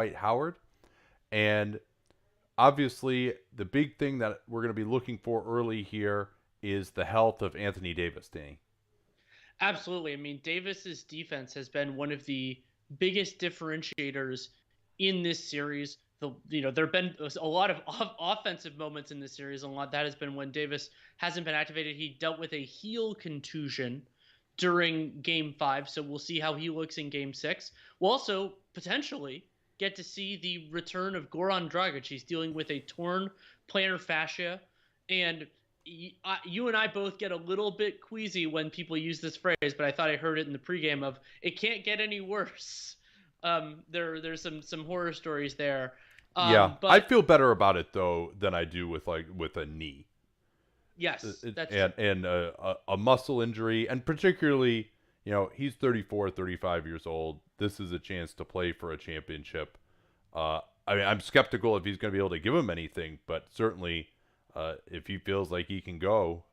Dwight Howard. And obviously, the big thing that we're going to be looking for early here is the health of Anthony Davis, Danny. Absolutely. I mean, Davis's defense has been one of the biggest differentiators in this series. There have been a lot of offensive moments in this series, and a lot that has been when Davis hasn't been activated. He dealt with a heel contusion during Game 5, so we'll see how he looks in Game 6. We'll also potentially get to see the return of Goran Dragic. He's dealing with a torn plantar fascia, and you and I both get a little bit queasy when people use this phrase, but I thought I heard it in the pregame of it can't get any worse. There's some horror stories there. Yeah, I But feel better about it though than I do with a knee. yes, that's true. And a muscle injury, and particularly, he's 34, 35 years old. This is a chance to play for a championship. I mean, I'm skeptical if he's going to be able to give him anything, but certainly, if he feels like he can go,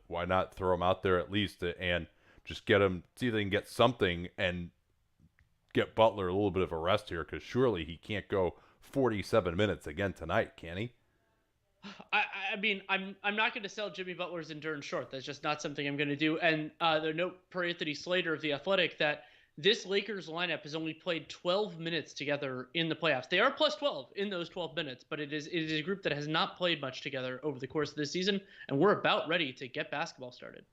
why not throw him out there at least and just get him, see if they can get something and get Butler a little bit of a rest here, because surely he can't go 47 minutes again tonight, can he? I mean, I'm not going to sell Jimmy Butler's endurance short. That's just not something I'm going to do. And the note per Anthony Slater of The Athletic that this Lakers lineup has only played 12 minutes together in the playoffs. They are plus 12 in those 12 minutes, but it is a group that has not played much together over the course of this season, and we're about ready to get basketball started.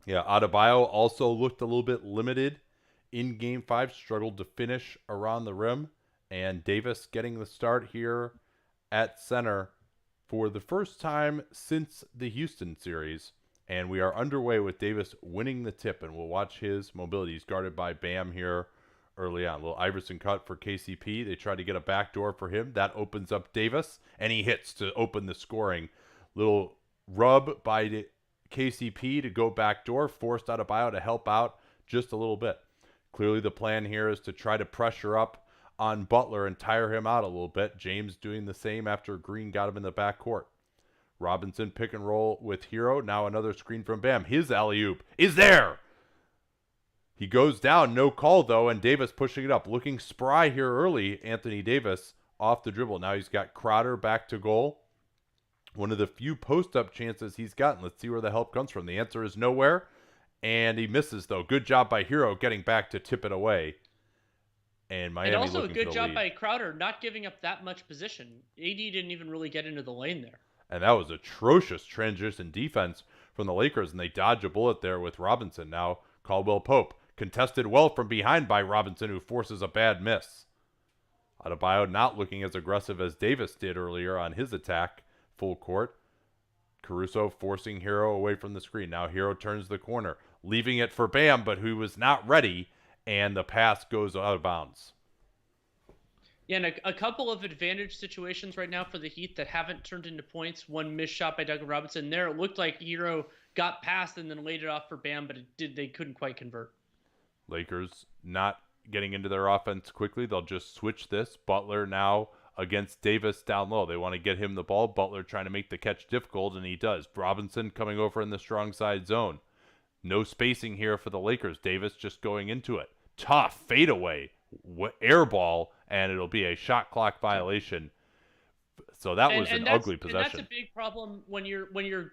Yeah, Adebayo also looked a little bit limited in Game 5, struggled to finish around the rim, and Davis getting the start here at center for the first time since the Houston series. And we are underway with Davis winning the tip, and we'll watch his mobility. He's guarded by Bam here early on. A little Iverson cut for KCP. They try to get a backdoor for him. That opens up Davis, and he hits to open the scoring. Little rub by KCP to go backdoor, forced Adebayo to help out just a little bit. Clearly the plan here is to try to pressure up on Butler and tire him out a little bit. James doing the same after Green got him in the backcourt. Robinson pick and roll with Hero. Now another screen from Bam. His alley-oop is there. He goes down. No call, though, and Davis pushing it up. Looking spry here early, Anthony Davis off the dribble. Now he's got Crowder back to goal. One of the few post-up chances he's gotten. Let's see where the help comes from. The answer is nowhere, and he misses, though. Good job by Hero getting back to tip it away. And Miami And also a looking for good the job lead. by Crowder not giving up that much position. AD didn't even really get into the lane there. And that was atrocious transition defense from the Lakers, and they dodge a bullet there with Robinson. Now Caldwell Pope contested well from behind by Robinson, who forces a bad miss. Adebayo not looking as aggressive as Davis did earlier on his attack full court. Caruso forcing Hero away from the screen. Now Hero turns the corner, leaving it for Bam, but who was not ready, and the pass goes out of bounds. Yeah, and a couple of advantage situations right now for the Heat that haven't turned into points. One missed shot by Duncan Robinson. There, it looked like Hero got past and then laid it off for Bam, but they couldn't quite convert. Lakers not getting into their offense quickly. They'll just switch this. Butler now against Davis down low. They want to get him the ball. Butler trying to make the catch difficult, and he does. Robinson coming over in the strong side zone. No spacing here for the Lakers. Davis just going into it. Tough fadeaway, air ball, and it'll be a shot clock violation. So that was an ugly possession. And that's a big problem when you're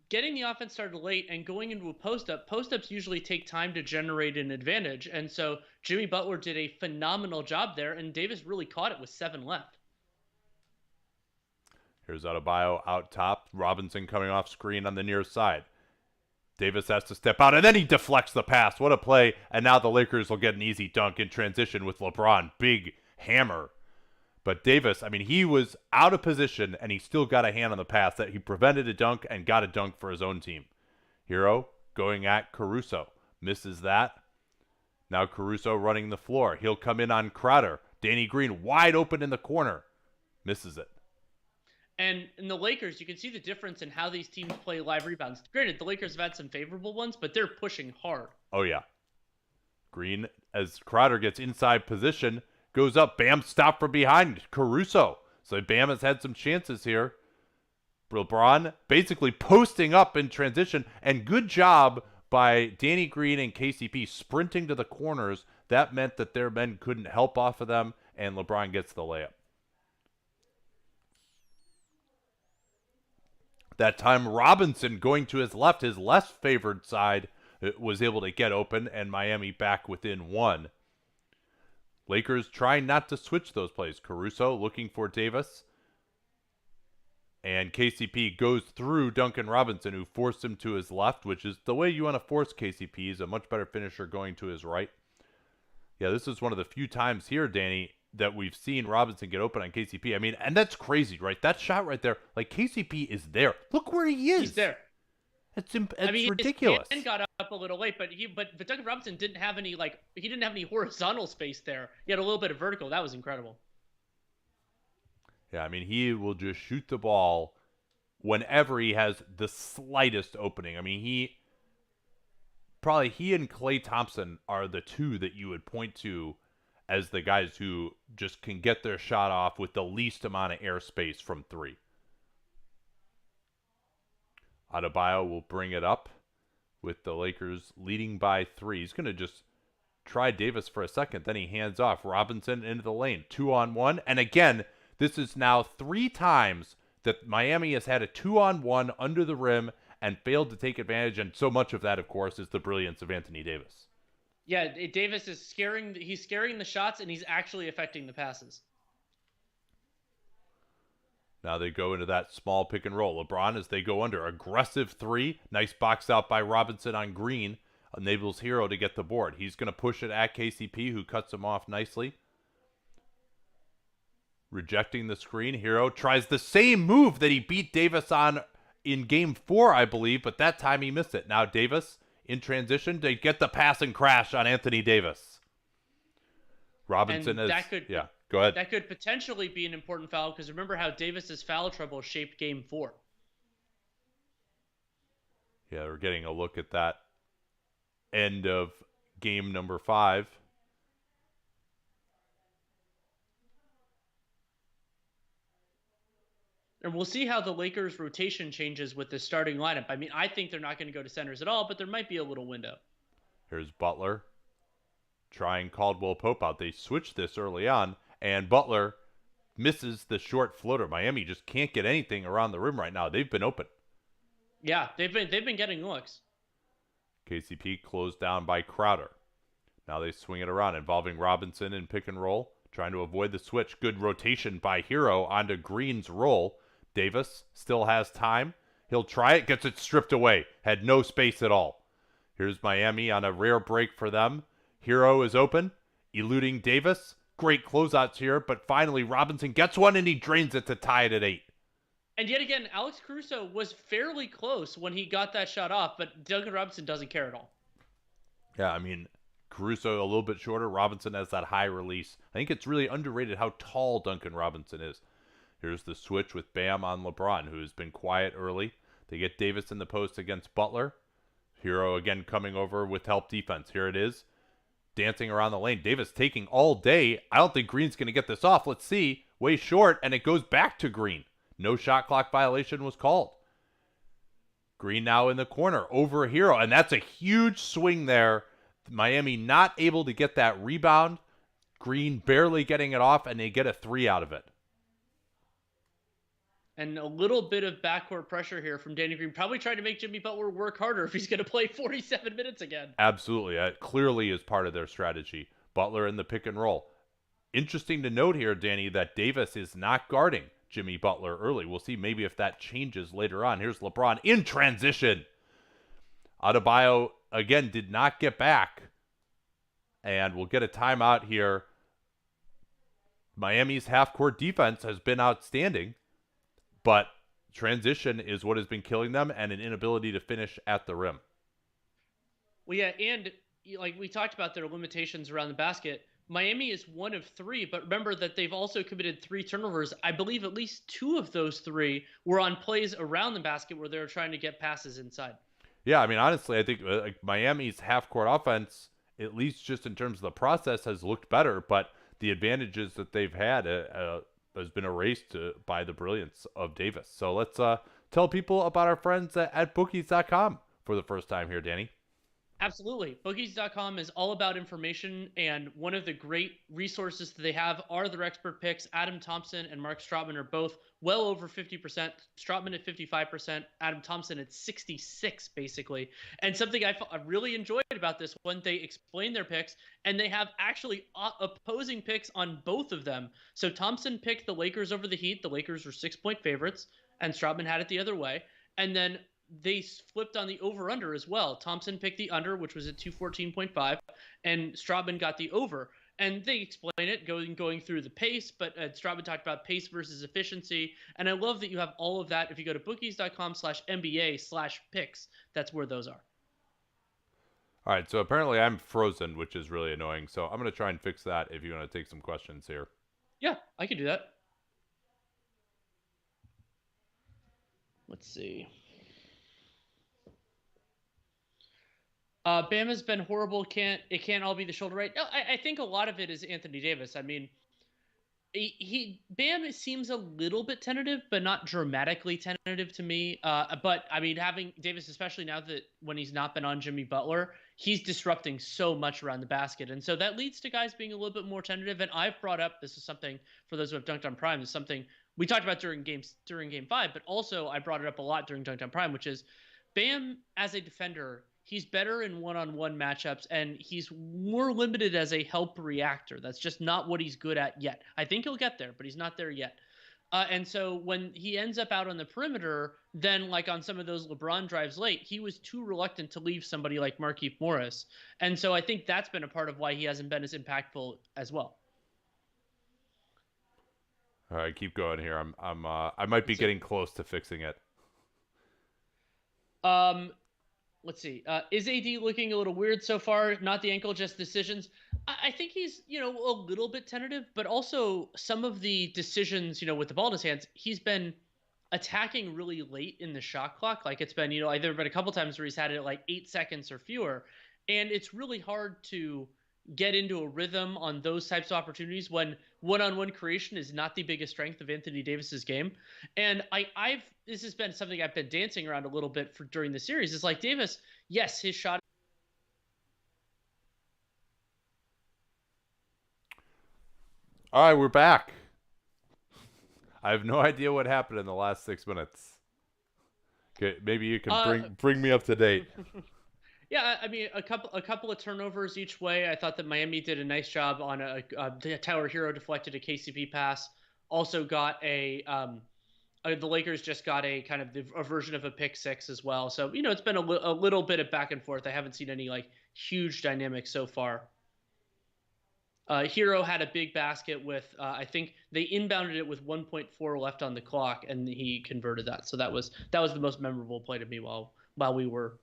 getting the offense started late and going into a post-up. Post-ups usually take time to generate an advantage, and so Jimmy Butler did a phenomenal job there, and Davis really caught it with 7 left. Here's Adebayo out top. Robinson coming off screen on the near side. Davis has to step out, and then he deflects the pass. What a play. And now the Lakers will get an easy dunk in transition with LeBron. Big hammer. But Davis, I mean, he was out of position, and he still got a hand on the pass that he prevented a dunk and got a dunk for his own team. Hero going at Caruso. Misses that. Now Caruso running the floor. He'll come in on Crowder. Danny Green wide open in the corner. Misses it. And in the Lakers, you can see the difference in how these teams play live rebounds. Granted, the Lakers have had some favorable ones, but they're pushing hard. Oh, yeah. Green, as Crowder gets inside position, goes up. Bam stopped from behind. Caruso. So Bam has had some chances here. LeBron basically posting up in transition. And good job by Danny Green and KCP sprinting to the corners. That meant that their men couldn't help off of them, and LeBron gets the layup. That time, Robinson going to his left, his less favored side, was able to get open, and Miami back within one. Lakers trying not to switch those plays. Caruso looking for Davis. And KCP goes through Duncan Robinson, who forced him to his left, which is the way you want to force KCP. He's a much better finisher going to his right. Yeah, this is one of the few times here, Danny, that we've seen Robinson get open on KCP. I mean, and that's crazy, right? That shot right there, like KCP is there. Look where he is. He's there. It's I mean, ridiculous. His hand got up a little late, but Duncan Robinson didn't have any horizontal space there. He had a little bit of vertical. That was incredible. Yeah, I mean, he will just shoot the ball whenever he has the slightest opening. I mean, he and Klay Thompson are the two that you would point to as the guys who just can get their shot off with the least amount of airspace from three. Adebayo will bring it up with the Lakers leading by 3. He's going to just try Davis for a second. Then he hands off Robinson into the lane. 2-on-1. And again, this is now 3 times that Miami has had a 2-on-1 under the rim and failed to take advantage. And so much of that, of course, is the brilliance of Anthony Davis. Yeah, Davis is scaring the shots, and he's actually affecting the passes. Now they go into that small pick and roll. LeBron, as they go under, aggressive 3. Nice box out by Robinson on Green. Enables Hero to get the board. He's going to push it at KCP, who cuts him off nicely. Rejecting the screen. Hero tries the same move that he beat Davis on in game 4, I believe, but that time he missed it. Now Davis in transition to get the pass and crash on Anthony Davis. Robinson is... Yeah. Go ahead. That could potentially be an important foul because remember how Davis's foul trouble shaped Game 4. Yeah, we're getting a look at that end of game number 5. And we'll see how the Lakers' rotation changes with the starting lineup. I mean, I think they're not going to go to centers at all, but there might be a little window. Here's Butler trying Caldwell Pope out. They switched this early on, and Butler misses the short floater. Miami just can't get anything around the rim right now. They've been open. Yeah, they've been getting looks. KCP closed down by Crowder. Now they swing it around, involving Robinson in pick and roll, trying to avoid the switch. Good rotation by Hero onto Green's roll. Davis still has time. He'll try it, gets it stripped away. Had no space at all. Here's Miami on a rare break for them. Hero is open, eluding Davis. Great closeouts here, but finally Robinson gets one and he drains it to tie it at 8. And yet again, Alex Caruso was fairly close when he got that shot off, but Duncan Robinson doesn't care at all. Yeah, I mean, Caruso a little bit shorter. Robinson has that high release. I think it's really underrated how tall Duncan Robinson is. Here's the switch with Bam on LeBron, who has been quiet early. They get Davis in the post against Butler. Hero again coming over with help defense. Here it is. Dancing around the lane. Davis taking all day. I don't think Green's going to get this off. Let's see. Way short, and it goes back to Green. No shot clock violation was called. Green now in the corner over Hero, and that's a huge swing there. Miami not able to get that rebound. Green barely getting it off, and they get a 3 out of it. And a little bit of backcourt pressure here from Danny Green. Probably trying to make Jimmy Butler work harder if he's going to play 47 minutes again. Absolutely. That clearly is part of their strategy. Butler in the pick and roll. Interesting to note here, Danny, that Davis is not guarding Jimmy Butler early. We'll see maybe if that changes later on. Here's LeBron in transition. Adebayo, again, did not get back. And we'll get a timeout here. Miami's half-court defense has been outstanding. But transition is what has been killing them, and an inability to finish at the rim. Well, yeah, and like we talked about their limitations around the basket, Miami is 1 of 3, but remember that they've also committed 3 turnovers. I believe at least 2 of those 3 were on plays around the basket where they were trying to get passes inside. Yeah, I mean, honestly, I think Miami's half-court offense, at least just in terms of the process, has looked better, but the advantages that they've had has been erased by the brilliance of Davis. So let's tell people about our friends at bookies.com for the first time here, Danny. Absolutely. Bookies.com is all about information, and one of the great resources that they have are their expert picks. Adam Thompson and Mark Stratman are both well over 50%. Stratman at 55%, Adam Thompson at 66, basically. And something I really enjoyed about this one, they explain their picks, and they have actually opposing picks on both of them. So Thompson picked the Lakers over the Heat. The Lakers were 6-point favorites, and Stratman had it the other way. And then they flipped on the over under as well. Thompson picked the under, which was at 214.5, and Strawman got the over. And they explain it going through the pace, but Strawman talked about pace versus efficiency. And I love that you have all of that. If you go to bookies.com/NBA/picks, that's where those are. All right, so apparently I'm frozen, which is really annoying. So I'm going to try and fix that if you want to take some questions here. Yeah, I can do that. Let's see. Bama's been horrible. It can't all be the shoulder right? No, I think a lot of it is Anthony Davis. I mean, Bam seems a little bit tentative, but not dramatically tentative to me. But I mean, having Davis, especially now that when he's not been on Jimmy Butler, he's disrupting so much around the basket, and so that leads to guys being a little bit more tentative. And I've brought up, this is something for those who have dunked on Prime, is something we talked about during Game 5, but also I brought it up a lot during Dunked on Prime, which is Bam as a defender. He's better in one-on-one matchups, and he's more limited as a help reactor. That's just not what he's good at yet. I think he'll get there, but he's not there yet. And so when he ends up out on the perimeter, then like on some of those LeBron drives late, he was too reluctant to leave somebody like Markieff Morris. And so I think that's been a part of why he hasn't been as impactful as well. All right, keep going here. I might be getting close to fixing it. Um, let's see. Is AD looking a little weird so far? Not the ankle, just decisions. I think he's, a little bit tentative, but also some of the decisions, with the ball in his hands, he's been attacking really late in the shot clock. Like it's been, there have been a couple times where he's had it at like 8 seconds or fewer. And it's really hard to get into a rhythm on those types of opportunities when one-on-one creation is not the biggest strength of Anthony Davis's game. And I've this has been something I've been dancing around a little bit during the series. It's like Davis, yes, his shot. All right, we're back. I have no idea what happened in the last 6 minutes. Okay, maybe you can bring me up to date. Yeah, I mean, a couple of turnovers each way. I thought that Miami did a nice job on a Tyler Hero deflected a KCP pass. Also got the Lakers just got a kind of a version of a pick six as well. So it's been a little bit of back and forth. I haven't seen any like huge dynamics so far. Hero had a big basket with I think they inbounded it with 1.4 left on the clock, and he converted that. So that was the most memorable play to me while we were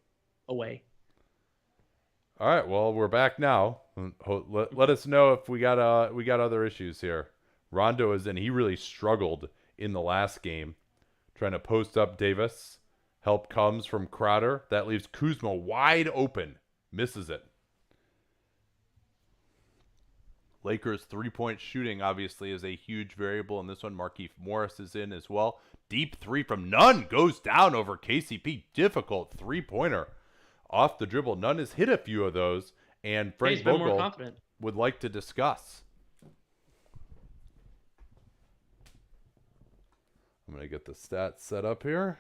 away. All right, well, we're back now. Let us know if we got other issues here. Rondo is in. He really struggled in the last game, trying to post up Davis. Help comes from Crowder. That leaves Kuzma wide open. Misses it. Lakers' three-point shooting obviously is a huge variable in this one. Markieff Morris is in as well. Deep three from Nunn goes down over KCP. Difficult three-pointer. Off the dribble. Nunn has hit a few of those, and Frank Vogel would like to discuss. I'm going to get the stats set up here.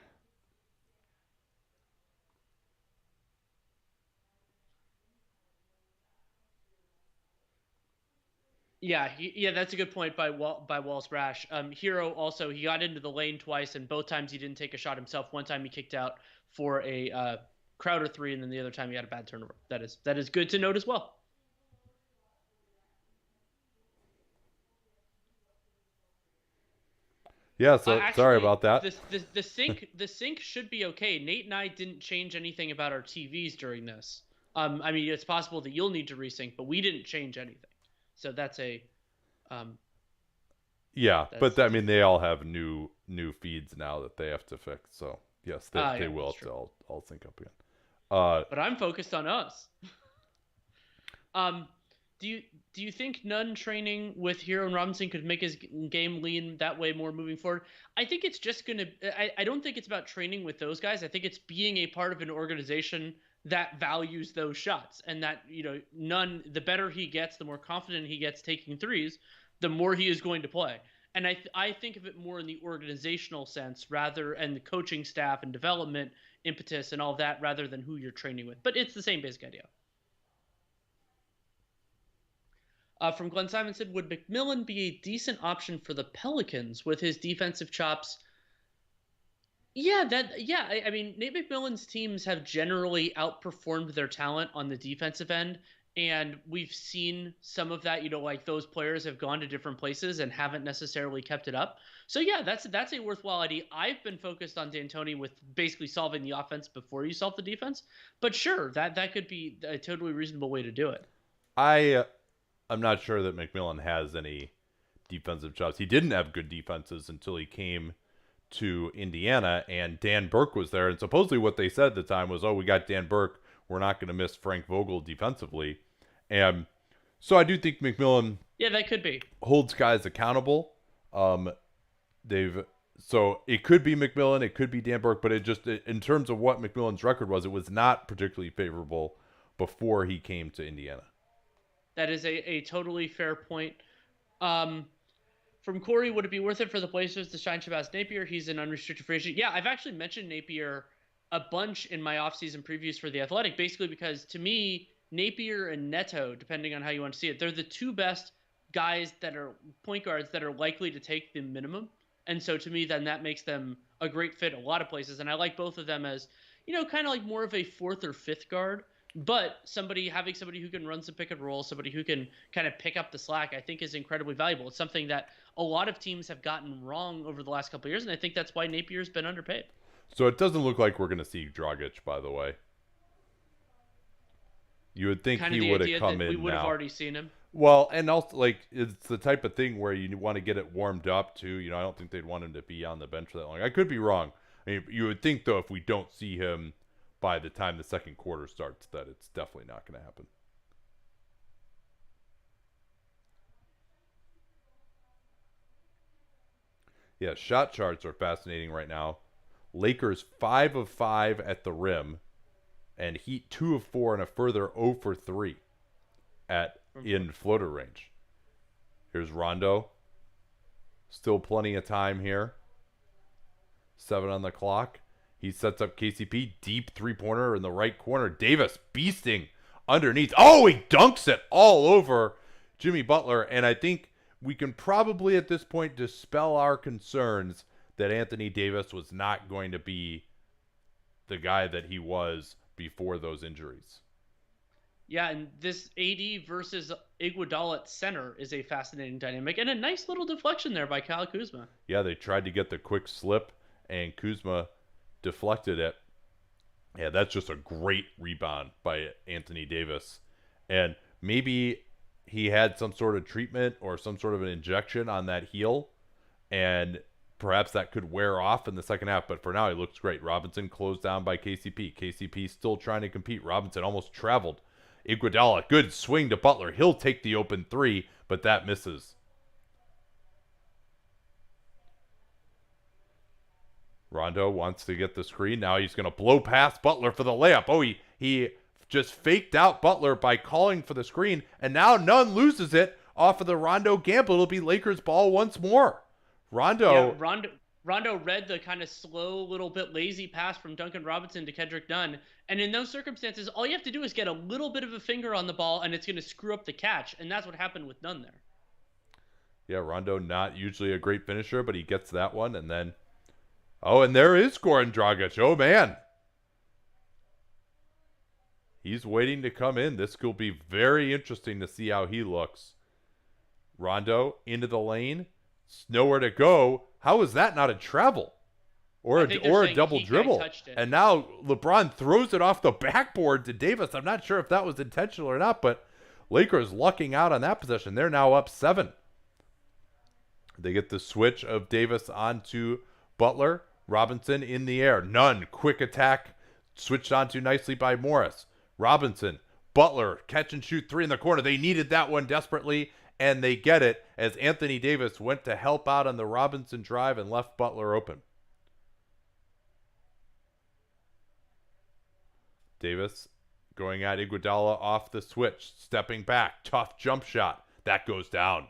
Yeah, that's a good point by Walls Brash. Hero also, he got into the lane twice, and both times he didn't take a shot himself. One time he kicked out for a Crowder three, and then the other time he had a bad turnover. That is good to note as well. Yeah, so actually, sorry about that. The sync should be okay. Nate and I didn't change anything about our TVs during this. I mean, it's possible that you'll need to resync, but we didn't change anything. So that's a yeah, but I mean they all have new feeds now that they have to fix. So yes, they will. I'll sync up again. But I'm focused on us. Do you think Nunn training with Hero and Robinson could make his game lean that way more moving forward? I think it's just gonna. I don't think it's about training with those guys. I think it's being a part of an organization that values those shots, and that, the better he gets, the more confident he gets taking threes, the more he is going to play. And I think of it more in the organizational sense, rather, and the coaching staff and development impetus and all that, rather than who you're training with. But it's the same basic idea. From Glenn Simonson, would McMillan be a decent option for the Pelicans with his defensive chops? I mean, Nate McMillan's teams have generally outperformed their talent on the defensive end, and we've seen some of that. Like those players have gone to different places and haven't necessarily kept it up. So yeah, that's a worthwhile idea. I've been focused on D'Antoni with basically solving the offense before you solve the defense, but sure, that could be a totally reasonable way to do it. I'm not sure that McMillan has any defensive chops. He didn't have good defenses until he came to Indiana, and Dan Burke was there. And supposedly what they said at the time was, oh, we got Dan Burke. We're not going to miss Frank Vogel defensively. And so I do think McMillan Yeah, that could be. holds guys accountable. They've so it could be McMillan, it could be Dan Burke, but in terms of what McMillan's record was, it was not particularly favorable before he came to Indiana. That is a totally fair point. From Corey, would it be worth it for the Blazers to sign Shabazz Napier? He's an unrestricted free agent. Yeah, I've actually mentioned Napier a bunch in my offseason previews for The Athletic, basically because to me, Napier and Neto, depending on how you want to see it, they're the two best guys that are point guards that are likely to take the minimum. And so to me, then that makes them a great fit a lot of places. And I like both of them as, kind of like more of a fourth or fifth guard. But having somebody who can run some pick and roll, somebody who can kind of pick up the slack, I think is incredibly valuable. It's something that a lot of teams have gotten wrong over the last couple of years, and I think that's why Napier's been underpaid. So it doesn't look like we're going to see Dragic, by the way. You would think Kind of he the would have idea come that we in would have now. already seen him. Well, and also like it's the type of thing where you want to get it warmed up too. I don't think they'd want him to be on the bench for that long. I could be wrong. I mean, you would think though, if we don't see him by the time the second quarter starts, that it's definitely not going to happen. Yeah, shot charts are fascinating right now. Lakers 5 of 5 at the rim, and Heat 2 of 4 and a further 0 for 3 in floater range. Here's Rondo. Still plenty of time here. 7 on the clock. He sets up KCP. Deep three-pointer in the right corner. Davis beasting underneath. Oh, he dunks it all over Jimmy Butler. And I think we can probably at this point dispel our concerns that Anthony Davis was not going to be the guy that he was before those injuries. Yeah, and this AD versus Iguodala at center is a fascinating dynamic, and a nice little deflection there by Kyle Kuzma. Yeah, they tried to get the quick slip, and Kuzma deflected it. Yeah, that's just a great rebound by Anthony Davis. And maybe he had some sort of treatment or some sort of an injection on that heel, and perhaps that could wear off in the second half. But for now, he looks great. Robinson closed down by KCP. KCP still trying to compete. Robinson almost traveled. Iguodala, good swing to Butler. He'll take the open three, but that misses. Rondo wants to get the screen. Now he's going to blow past Butler for the layup. Oh, he just faked out Butler by calling for the screen, and now Nunn loses it off of the Rondo gamble. It'll be Lakers ball once more. Rondo read the kind of slow, little bit lazy pass from Duncan Robinson to Kendrick Nunn. And in those circumstances, all you have to do is get a little bit of a finger on the ball, and it's going to screw up the catch. And that's what happened with Nunn there. Yeah, Rondo not usually a great finisher, but he gets that one. And then, oh, and there is Goran Dragic. Oh, man. He's waiting to come in. This could be very interesting to see how he looks. Rondo into the lane. Nowhere to go. How is that not a travel? Or a double dribble? And now LeBron throws it off the backboard to Davis. I'm not sure if that was intentional or not, but Lakers lucking out on that possession. They're now up 7. They get the switch of Davis onto Butler. Robinson in the air. Nunn, quick attack. Switched onto nicely by Morris. Robinson, Butler, catch and shoot 3 in the corner. They needed that one desperately, and they get it as Anthony Davis went to help out on the Robinson drive and left Butler open. Davis Going at Iguodala off the switch, stepping back, tough jump shot. That goes down.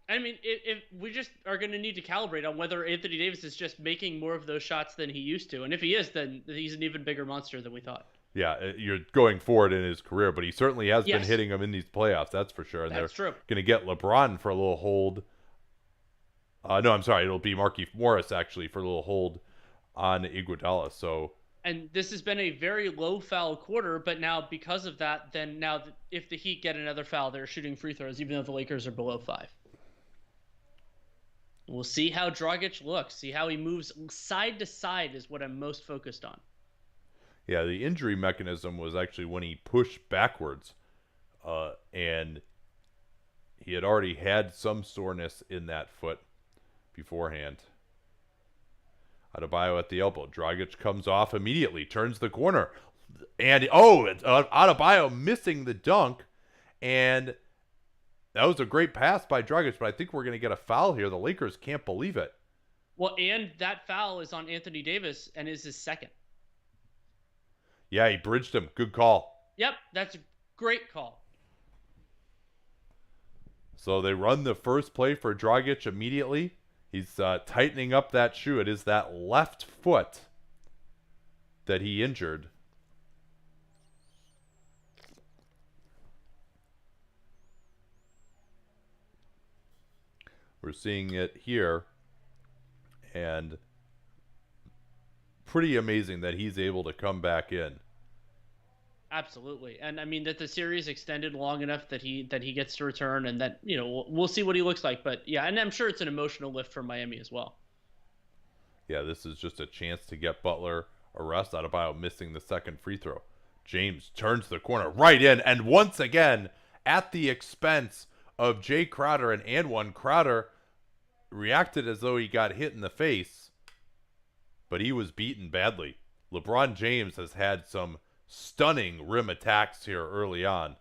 I mean, if we just are going to need to calibrate on whether Anthony Davis is just making more of those shots than he used to, and if he is, then he's an even bigger monster than we thought. Yeah, you're going forward in his career, but he certainly has been Yes, hitting them in these playoffs. That's for sure. And they're that's true. going to get LeBron for a little hold. No, I'm sorry. It'll be Markieff Morris actually for a little hold on Iguodala. So And this has been a very low foul quarter, but now because of that, then now if the Heat get another foul, they're shooting free throws, even though the Lakers are below 5. We'll see how Dragic looks. See how he moves side to side is what I'm most focused on. yeah, the injury mechanism was actually when he pushed backwards, and he had already had some soreness in that foot beforehand. Adebayo at the elbow. Dragic comes off immediately, turns the corner, and Adebayo missing the dunk, and that was a great pass by Dragic, but I think we're going to get a foul here. The Lakers can't believe it. Well, and that foul is on Anthony Davis and is his second. Yeah, he bridged him. Good call. Yep, that's a great call. So they run the first play for Dragic immediately. He's tightening up that shoe. It is that left foot that he injured. We're seeing it here. And pretty amazing that he's able to come back in. Absolutely, and I mean that the series extended long enough that he gets to return, and that we'll see what he looks like. But yeah, and I'm sure it's an emotional lift for Miami as well. Yeah, this is just a chance to get Butler a rest. Adebayo missing the second free throw. James turns the corner right in, and once again at the expense of Jay Crowder and one. Crowder reacted as though he got hit in the face, but he was beaten badly. LeBron James has had some stunning rim attacks here early on.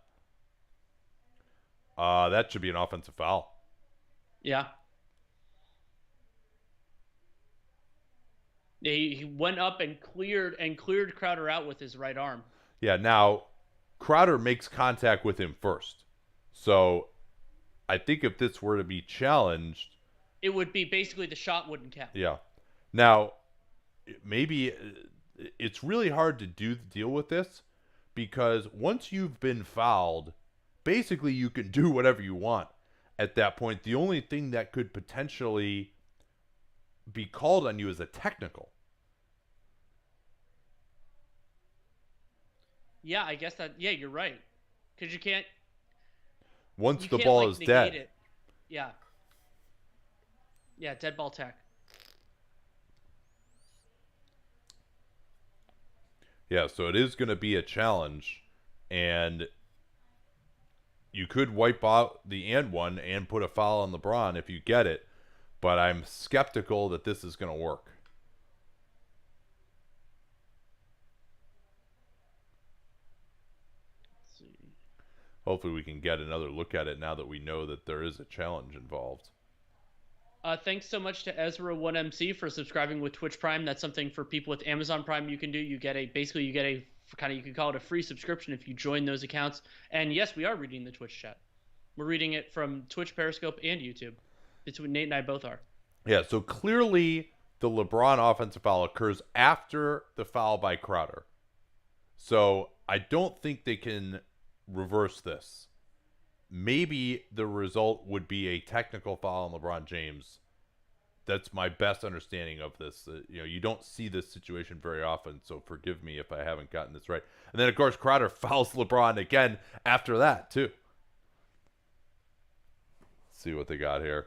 That should be an offensive foul. Yeah. He went up and cleared Crowder out with his right arm. Yeah, now Crowder makes contact with him first. So I think if this were to be challenged, it would be basically the shot wouldn't count. Yeah. Now, maybe it's really hard to deal with this because once you've been fouled, basically you can do whatever you want at that point. The only thing that could potentially be called on you is a technical. Yeah, I guess that. Yeah, you're right. Because you can't. Once the ball is dead. It. Yeah. Yeah, dead ball tech. Yeah, so it is going to be a challenge, and you could wipe out the and one and put a foul on LeBron if you get it, but I'm skeptical that this is going to work. Let's see. Hopefully we can get another look at it now that we know that there is a challenge involved. Thanks so much to Ezra1MC for subscribing with Twitch Prime. That's something for people with Amazon Prime you can do. You get a you can call it a free subscription if you join those accounts. And yes, we are reading the Twitch chat. We're reading it from Twitch, Periscope, and YouTube. It's what Nate and I both are. Yeah, so clearly the LeBron offensive foul occurs after the foul by Crowder. So I don't think they can reverse this. Maybe the result would be a technical foul on LeBron James. That's my best understanding of this. You don't see this situation very often, so forgive me if I haven't gotten this right. And then, of course, Crowder fouls LeBron again after that, too. Let's see what they got here.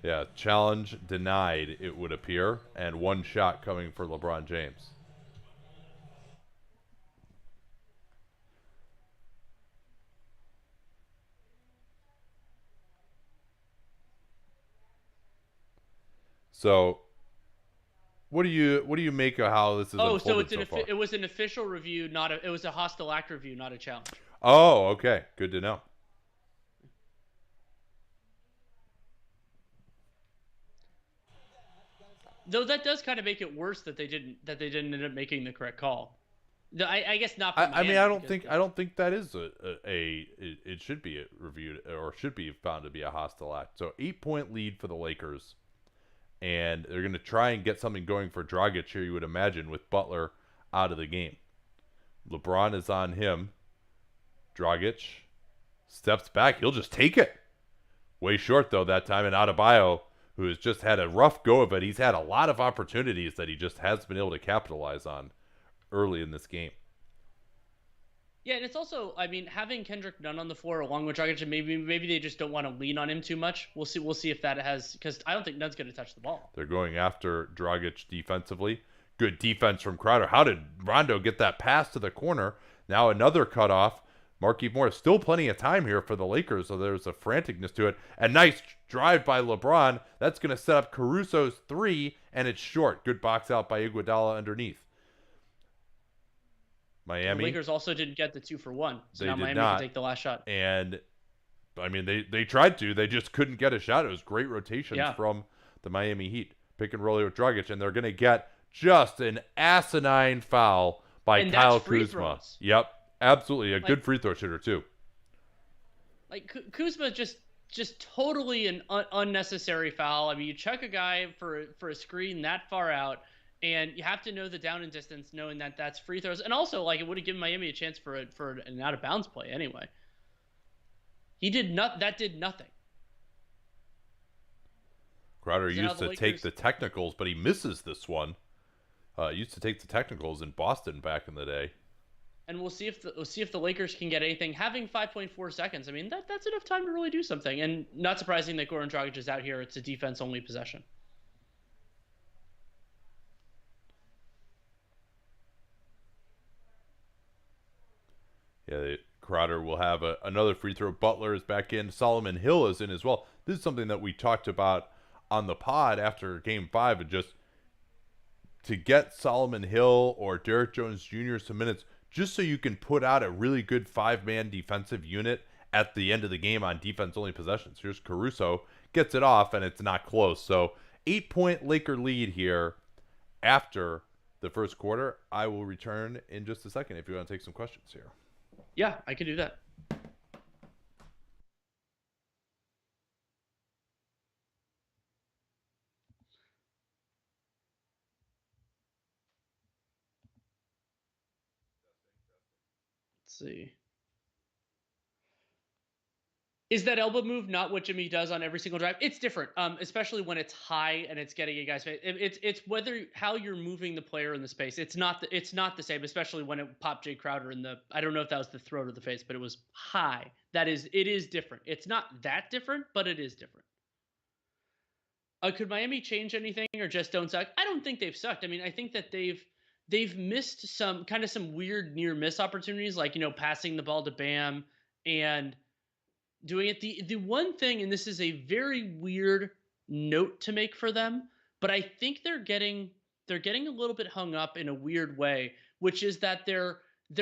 Yeah, challenge denied, it would appear, and one shot coming for LeBron James. So, what do you make of how this is unfolded so it's far? it was an official review, it was a hostile act review, not a challenge. Oh, okay, good to know. Though that does kind of make it worse that they didn't end up making the correct call. I guess not for I mean, Miami because I don't think that is it should be reviewed or should be found to be a hostile act. So 8 point lead for the Lakers, and they're going to try and get something going for Dragic here. You would imagine with Butler out of the game. LeBron is on him. Dragic steps back. He'll just take it. Way short though that time, and Adebayo, who has just had a rough go of it, he's had a lot of opportunities that he just has been able to capitalize on early in this game. yeah, and it's also, I mean, having Kendrick Nunn on the floor along with Dragic, maybe they just don't want to lean on him too much. We'll see. We'll see if that has, because I don't think Nunn's going to touch the ball. They're going after Dragic defensively. Good defense from Crowder. How did Rondo get that pass to the corner? Now another cutoff. Markieff Morris. Still plenty of time here for the Lakers, so there's a franticness to it. A nice drive by LeBron. That's going to set up Caruso's three, and it's short. Good box out by Iguodala underneath. The Miami. Lakers also didn't get the 2-for-1, so They now did Miami not. can take the last shot. And I mean, they tried to. They just couldn't get a shot. It was great rotations Yeah. from the Miami Heat. Pick and roll with Dragic, and they're going to get just an asinine foul by And Kyle that's free Kuzma. throws. Yep, absolutely. A Like, good free throw shooter, too. like Kuzma just totally an unnecessary foul. I mean, you chuck a guy for a screen that far out, and you have to know the down and distance, knowing that that's free throws. And also, like, it would have given Miami a chance for an out of bounds play anyway. He did not. That did nothing. Crowder So now used the to Lakers, take the technicals, but he misses this one. Used to take the technicals in Boston back in the day. and we'll see if the Lakers can get anything. Having 5.4 seconds, I mean, that's enough time to really do something. And not surprising that Goran Dragic is out here. It's a defense only possession. Yeah, Crowder will have another free throw. Butler is back in. Solomon Hill is in as well. This is something that we talked about on the pod after Game 5, and just to get Solomon Hill or Derrick Jones Jr. some minutes, just so you can put out a really good five-man defensive unit at the end of the game on defense-only possessions. Here's Caruso, gets it off, and it's not close. So 8-point Laker lead here after the first quarter. I will return in just a second if you want to take some questions here. Yeah, I could do that. Let's see. Is that elbow move not what Jimmy does on every single drive? It's different, especially when it's high and it's getting a guy's face. It's whether how you're moving the player in the space. It's not the same, especially when it popped Jay Crowder in the. I don't know if that was the throat or the face, but it was high. It is different. It's not that different, but it is different. Could Miami change anything or just don't suck? I don't think they've sucked. I mean, I think that they've missed some weird near miss opportunities, like passing the ball to Bam and doing it. The one thing, and this is a very weird note to make for them, but I think they're getting a little bit hung up in a weird way, which is that they're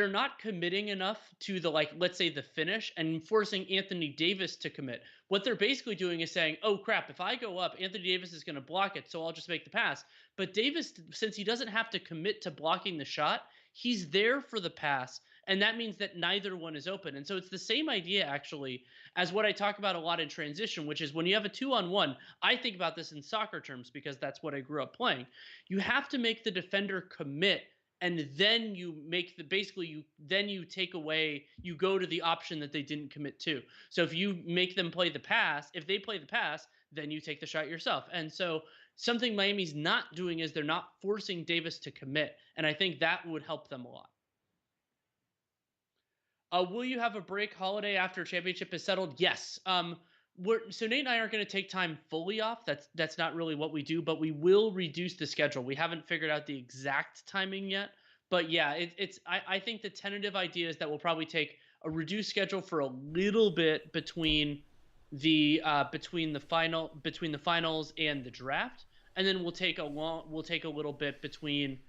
not committing enough to the, like, let's say the finish, and forcing Anthony Davis to commit. What they're basically doing is saying, oh crap, if I go up, Anthony Davis is going to block it, so I'll just make the pass. But Davis, since he doesn't have to commit to blocking the shot, he's there for the pass, and that means that neither one is open. And so it's the same idea actually as what I talk about a lot in transition, which is when you have a 2-on-1, I think about this in soccer terms because that's what I grew up playing. You have to make the defender commit, and then you make you take away, you go to the option that they didn't commit to. So if you make them play the pass, if they play the pass, then you take the shot yourself. And so something Miami's not doing is they're not forcing Davis to commit, and I think that would help them a lot. Will you have a break holiday after championship is settled? Yes. So Nate and I aren't going to take time fully off. That's not really what we do, but we will reduce the schedule. We haven't figured out the exact timing yet, but yeah, I think the tentative idea is that we'll probably take a reduced schedule for a little bit between the finals and the draft, and then we'll take a little bit between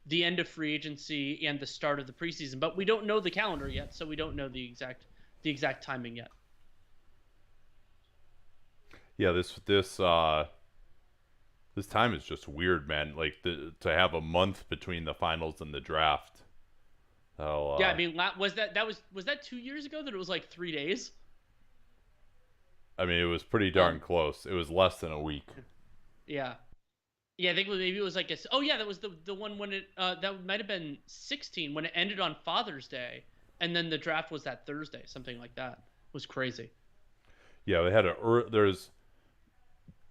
the end of free agency and the start of the preseason. But we don't know the calendar yet, so we don't know the exact timing yet. Yeah, this This time is just weird, man. Like to have a month between the finals and the draft. Oh, Yeah, I mean, was that 2 years ago that it was like 3 days? I mean, it was pretty darn Um, close. It was less than a week. yeah, yeah. I think maybe it was like oh yeah, that was the one when it that might have been 16 when it ended on Father's Day, and then the draft was that Thursday, something like that. It was crazy. Yeah, they had there's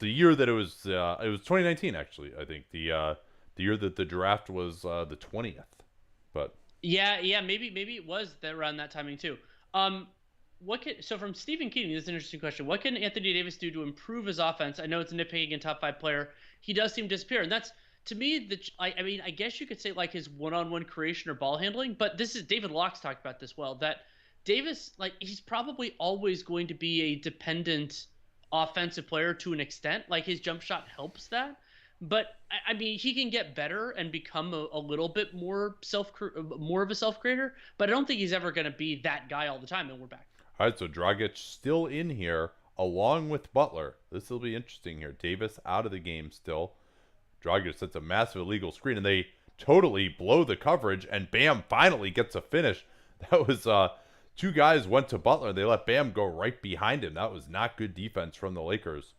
the year that it was 2019 actually. I think the year that the draft was the 20th. But Yeah, yeah, maybe it was that around that timing too. Um, so from Stephen Keating, this is an interesting question. What can Anthony Davis do to improve his offense? I know it's nitpicking a top five player. He does seem to disappear, and that's to me I mean I guess you could say like his one-on-one creation or ball handling, but this is David Locke's talked about this well that Davis like he's probably always going to be a dependent offensive player to an extent. Like his jump shot helps that, but I mean, he can get better and become a little bit more of a self creator. But I don't think he's ever going to be that guy all the time. And we're back. all right, so Dragic still in here along with Butler. This will be interesting here. Davis out of the game still. Dragic sets a massive illegal screen, and they totally blow the coverage, and Bam finally gets a finish. That was two guys went to Butler. They let Bam go right behind him. That was not good defense from the Lakers.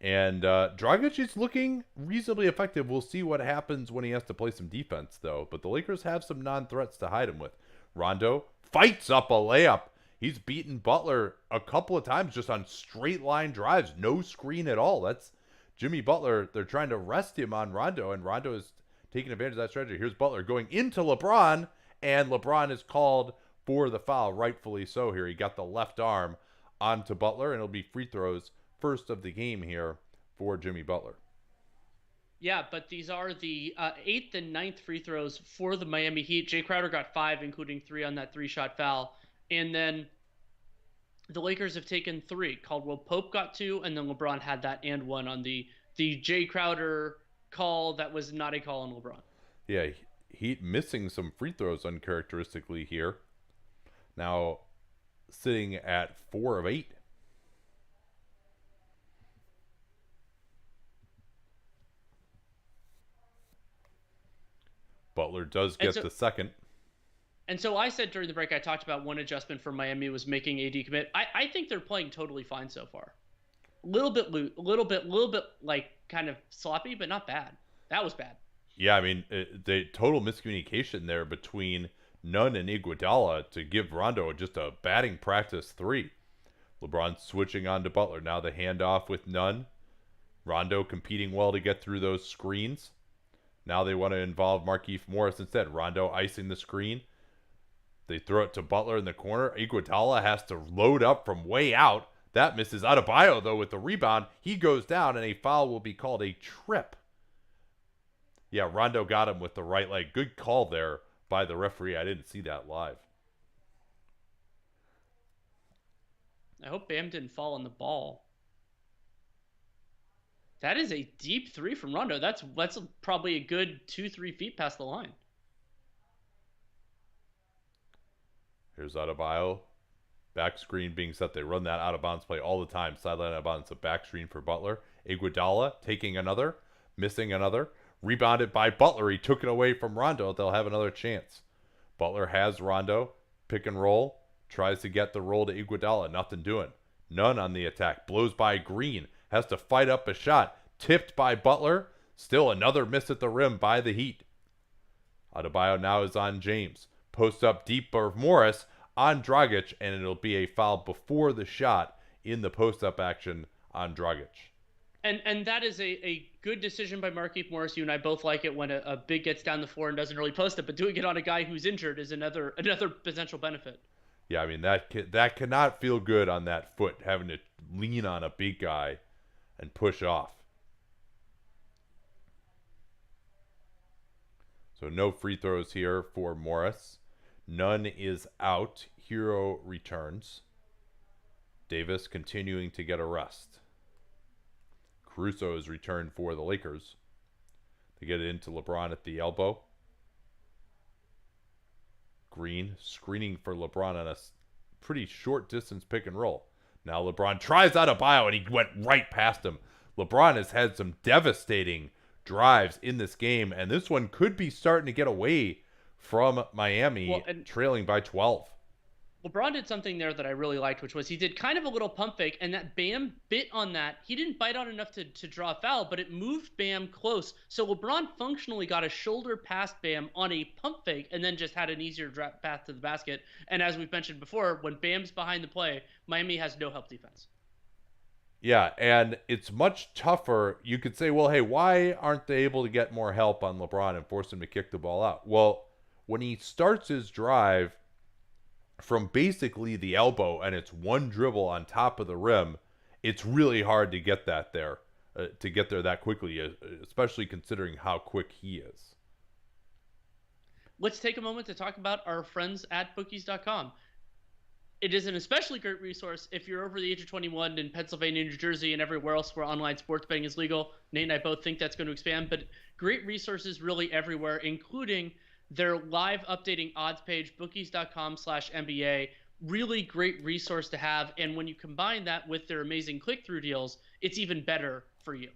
And Dragic is looking reasonably effective. We'll see what happens when he has to play some defense, though. But the Lakers have some non-threats to hide him with. Rondo fights up a layup. He's beaten Butler a couple of times just on straight line drives. No screen at all. That's Jimmy Butler. They're trying to rest him on Rondo, and Rondo is taking advantage of that strategy. Here's Butler going into LeBron, and LeBron is called for the foul, rightfully so here. He got the left arm onto Butler, and it'll be free throws first of the game here for Jimmy Butler. Yeah, but these are the eighth and ninth free throws for the Miami Heat. Jay Crowder got five, including three on that three-shot foul. And then the Lakers have taken three. Caldwell Pope got two, and then LeBron had that and one on the Jay Crowder call that was not a call on LeBron. Yeah, Heat missing some free throws uncharacteristically here. Now sitting at 4 of 8. Butler does get the second. And so I said during the break, I talked about one adjustment for Miami was making AD commit. I think they're playing totally fine so far. A little bit loose, a little bit like kind of sloppy, but not bad. That was bad. Yeah, I mean, the total miscommunication there between Nunn and Iguodala to give Rondo just a batting practice three. LeBron switching on to Butler. Now the handoff with Nunn. Rondo competing well to get through those screens. Now they want to involve Markieff Morris instead. Rondo icing the screen. They throw it to Butler in the corner. Iguodala has to load up from way out. That misses Adebayo, though, with the rebound. He goes down, and a foul will be called a trip. Yeah, Rondo got him with the right leg. Good call there by the referee. I didn't see that live. I hope Bam didn't fall on the ball. That is a deep three from Rondo. That's probably a good 2-3 feet past the line. Here's Adebayo. Back screen being set. They run that out of bounds play all the time. Sideline out of bounds. A back screen for Butler. Iguodala taking another. Missing another. Rebounded by Butler. He took it away from Rondo. They'll have another chance. Butler has Rondo. Pick and roll. Tries to get the roll to Iguodala. Nothing doing. None on the attack. Blows by Green. Has to fight up a shot. Tipped by Butler. Still another miss at the rim by the Heat. Adebayo now is on James. Post up deep for Morris on Dragic, and it'll be a foul before the shot in the post up action on Dragic. And that is a good decision by Markieff Morris. You and I both like it when a big gets down the floor and doesn't really post it, but doing it on a guy who's injured is another potential benefit. Yeah, I mean that cannot feel good on that foot, having to lean on a big guy and push off. So no free throws here for Morris. Nunn is out. Hero returns. Davis continuing to get a rest. Caruso is returned for the Lakers. They get it into LeBron at the elbow. Green screening for LeBron on a pretty short distance pick and roll. Now LeBron tries Adebayo, and he went right past him. LeBron has had some devastating drives in this game, and this one could be starting to get away from Well, Miami and trailing by 12. LeBron did something there that I really liked, which was he did kind of a little pump fake, and that Bam bit on that. He didn't bite on enough to draw a foul, but it moved Bam close. So LeBron functionally got a shoulder past Bam on a pump fake and then just had an easier path to the basket. And as we've mentioned before, when Bam's behind the play, Miami has no help defense. Yeah, and it's much tougher. You could say, well, hey, why aren't they able to get more help on LeBron and force him to kick the ball out? Well, when he starts his drive from basically the elbow and it's one dribble on top of the rim, it's really hard to get that there, to get there that quickly, especially considering how quick he is. Let's take a moment to talk about our friends at bookies.com. It is an especially great resource if you're over the age of 21 in Pennsylvania, New Jersey, and everywhere else where online sports betting is legal. Nate and I both think that's going to expand, but great resources really everywhere, including their live updating odds page, bookies.com/NBA. Really great resource to have. And when you combine that with their amazing click-through deals, it's even better for you.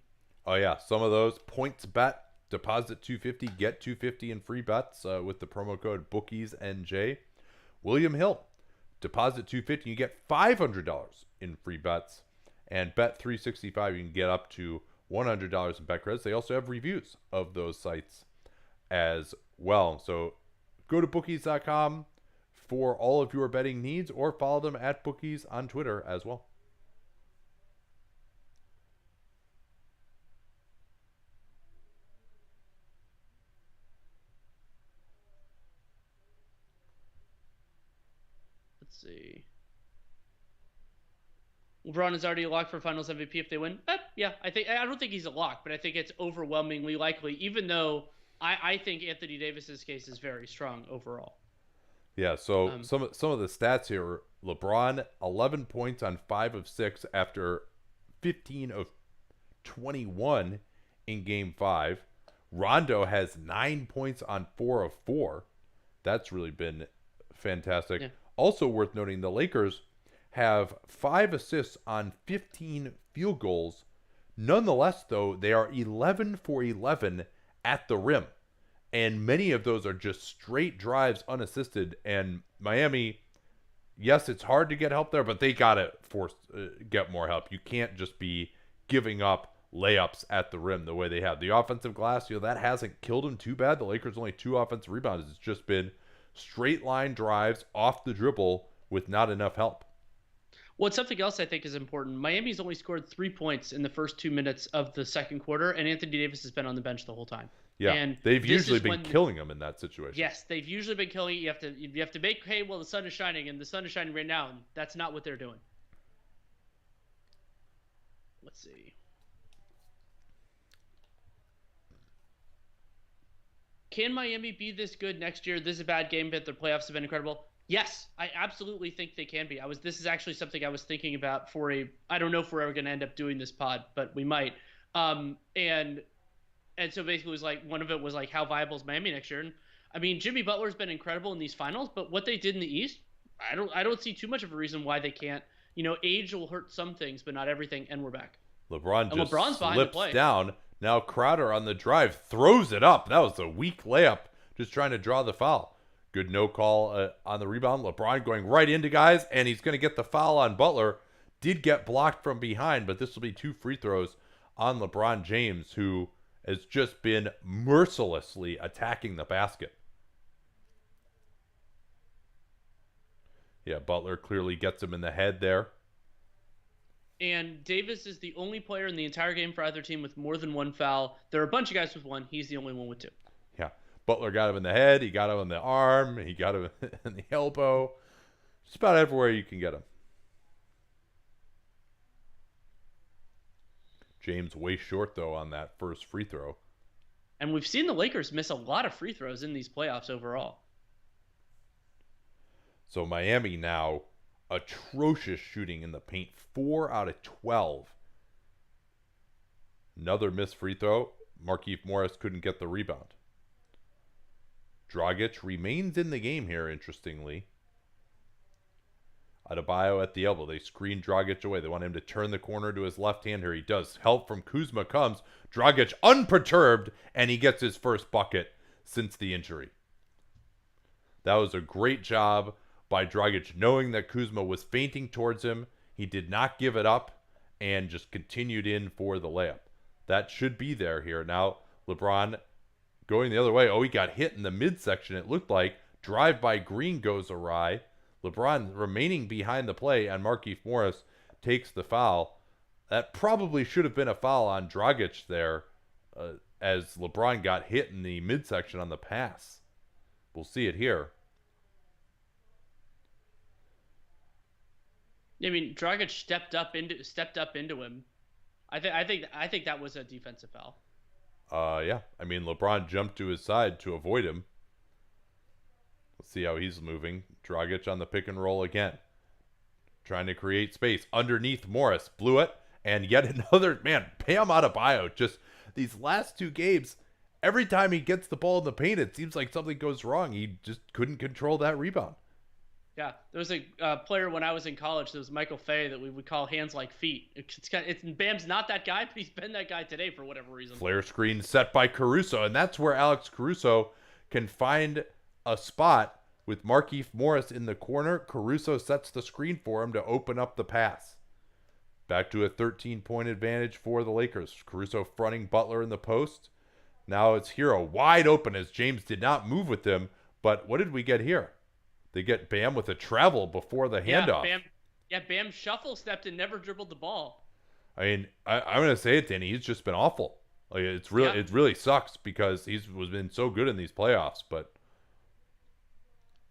Oh yeah, some of those points bet, deposit 250, get 250 in free bets with the promo code BookiesNJ. William Hill, deposit 250, you get $500 in free bets, and bet 365, you can get up to $100 in bet credits. They also have reviews of those sites as well. So go to bookies.com for all of your betting needs, or follow them at Bookies on Twitter as well. Let's see. LeBron is already a lock for Finals MVP if they win. Yeah, I don't think he's a lock, but I think it's overwhelmingly likely. Even though I think Anthony Davis's case is very strong overall. Yeah, so some of the stats here: LeBron 11 points on 5 of 6 after 15 of 21 in Game 5. Rondo has 9 points on 4 of 4. That's really been fantastic. Yeah. Also worth noting, the Lakers have 5 assists on 15 field goals. Nonetheless, though, they are 11 for 11 at the rim. And many of those are just straight drives unassisted. And Miami, yes, it's hard to get help there, but they got to get more help. You can't just be giving up layups at the rim the way they have. The offensive glass, that hasn't killed them too bad. The Lakers only 2 offensive rebounds. It's just been straight line drives off the dribble with not enough help. Well, something else I think is important. Miami's only scored 3 points in the first 2 minutes of the second quarter, and Anthony Davis has been on the bench the whole time. Yeah, and they've usually been killing them in that situation. Yes, they've usually been killing it. You have to make hay while the sun is shining, and the sun is shining right now, and that's not what they're doing. Let's see. Can Miami be this good next year? This is a bad game, but their playoffs have been incredible. Yes, I absolutely think they can be. This is actually something I was thinking about I don't know if we're ever going to end up doing this pod, but we might. And so basically it was like, one of it was like, how viable is Miami next year? And I mean, Jimmy Butler's been incredible in these finals, but what they did in the East, I don't see too much of a reason why they can't. Age will hurt some things, but not everything, and we're back. LeBron's slips down. Now Crowder on the drive throws it up. That was a weak layup, just trying to draw the foul. Good no call on the rebound. LeBron going right into guys, and he's going to get the foul on Butler. Did get blocked from behind, but this will be 2 free throws on LeBron James, who has just been mercilessly attacking the basket. Yeah, Butler clearly gets him in the head there. And Davis is the only player in the entire game for either team with more than 1 foul. There are a bunch of guys with 1. He's the only one with 2. Yeah, Butler got him in the head. He got him in the arm. He got him in the elbow. Just about everywhere you can get him. James way short, though, on that first free throw. And we've seen the Lakers miss a lot of free throws in these playoffs overall. So Miami now, atrocious shooting in the paint. 4 out of 12. Another missed free throw. Markieff Morris couldn't get the rebound. Dragic remains in the game here, interestingly. Adebayo at the elbow. They screen Dragic away. They want him to turn the corner to his left hand here. He does. Help from Kuzma comes. Dragic unperturbed, and he gets his first bucket since the injury. That was a great job by Dragic, knowing that Kuzma was feinting towards him. He did not give it up and just continued in for the layup. That should be there here. Now, LeBron going the other way. Oh, he got hit in the midsection, it looked like. Drive by Green goes awry. LeBron remaining behind the play, and Markieff Morris takes the foul. That probably should have been a foul on Dragic there, as LeBron got hit in the midsection on the pass. We'll see it here. I mean, Dragic stepped up into him. I think that was a defensive foul. Yeah. I mean, LeBron jumped to his side to avoid him. Let's see how he's moving. Dragic on the pick and roll again. Trying to create space. Underneath Morris. Blew it. And yet another, man, Bam Adebayo. Just these last two games, every time he gets the ball in the paint, it seems like something goes wrong. He just couldn't control that rebound. Yeah, there was a player when I was in college. There was Michael Fay that we would call hands like feet. Bam's not that guy, but he's been that guy today for whatever reason. Flare screen set by Caruso, and that's where Alex Caruso can find a spot with Markieff Morris in the corner. Caruso sets the screen for him to open up the pass. Back to a 13-point advantage for the Lakers. Caruso fronting Butler in the post. Now it's Hero wide open as James did not move with him. But what did we get here? They get Bam with a travel before the handoff. Bam shuffle stepped and never dribbled the ball. I mean, I'm gonna say it, Danny. He's just been awful. Like it really sucks because he's been so good in these playoffs. But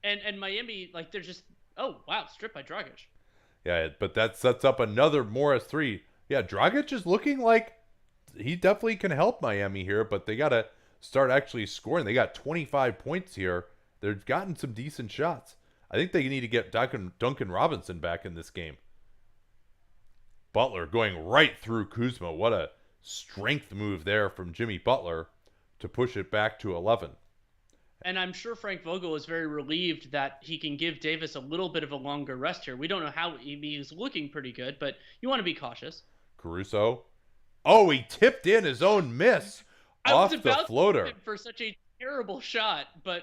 and Miami, like they're just, oh wow, stripped by Dragic. Yeah, but that sets up another Morris three. Yeah, Dragic is looking like he definitely can help Miami here, but they gotta start actually scoring. They got 25 points here. They've gotten some decent shots. I think they need to get Duncan Robinson back in this game. Butler going right through Kuzma. What a strength move there from Jimmy Butler to push it back to 11. And I'm sure Frank Vogel is very relieved that he can give Davis a little bit of a longer rest here. We don't know how he's looking pretty good, but you want to be cautious. Caruso. Oh, he tipped in his own miss off the floater. For such a terrible shot, but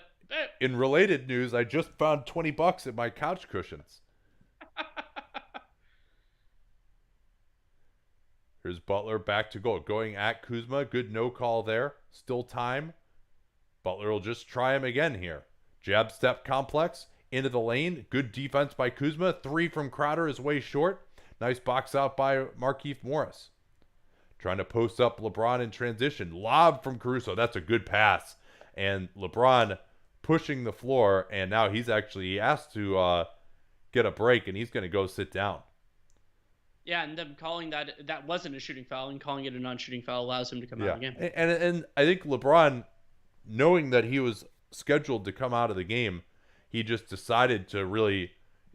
in related news, I just found $20 in my couch cushions. Here's Butler back to goal. Going at Kuzma. Good no call there. Still time. Butler will just try him again here. Jab step complex. Into the lane. Good defense by Kuzma. Three from Crowder is way short. Nice box out by Markieff Morris. Trying to post up LeBron in transition. Lob from Caruso. That's a good pass. And LeBron pushing the floor, and now he asked to get a break, and he's going to go sit down. Yeah, and them calling that wasn't a shooting foul, and calling it a non-shooting foul allows him to come out of the game. And I think LeBron, knowing that he was scheduled to come out of the game, he just decided to really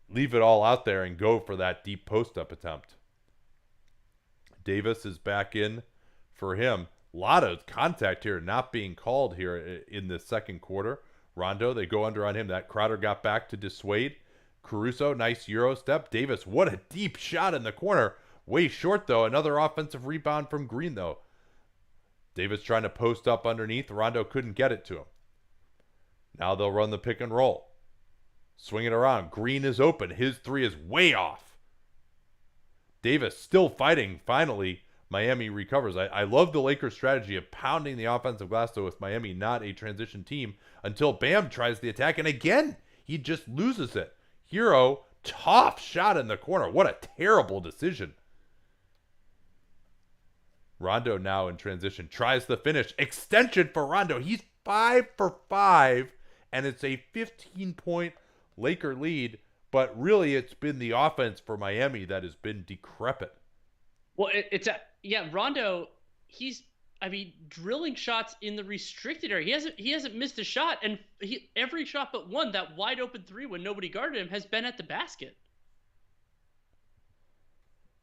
leave it all out there and go for that deep post-up attempt. Davis is back in for him. A lot of contact here not being called here in the second quarter. Rondo, they go under on him. That Crowder got back to dissuade. Caruso, nice Euro step. Davis, what a deep shot in the corner. Way short, though. Another offensive rebound from Green, though. Davis trying to post up underneath. Rondo couldn't get it to him. Now they'll run the pick and roll. Swing it around. Green is open. His three is way off. Davis still fighting. Finally, Miami recovers. I love the Lakers' strategy of pounding the offensive glass, though, with Miami not a transition team, until Bam tries the attack, and again, he just loses it. Hero, tough shot in the corner. What a terrible decision. Rondo now in transition. Tries the finish. Extension for Rondo. He's 5 for 5, and it's a 15-point Laker lead, but really it's been the offense for Miami that has been decrepit. Well, Rondo, he's drilling shots in the restricted area. He hasn't missed a shot, and every shot but one, that wide open three when nobody guarded him, has been at the basket.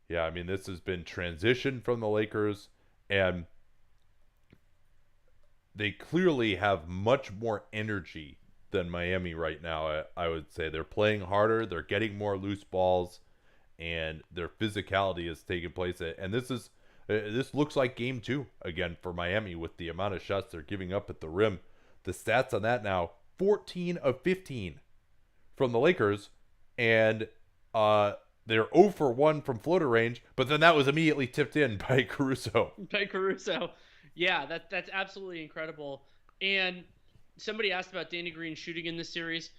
Yeah, I mean, this has been transition from the Lakers, and they clearly have much more energy than Miami right now. I would say they're playing harder, they're getting more loose balls, and their physicality is taking place. And this looks like game two again for Miami with the amount of shots they're giving up at the rim. The stats on that now: 14 of 15 from the Lakers, and they're 0 for 1 from floater range. But then that was immediately tipped in by Caruso. By Caruso. Yeah, that's absolutely incredible. And somebody asked about Danny Green shooting in this series.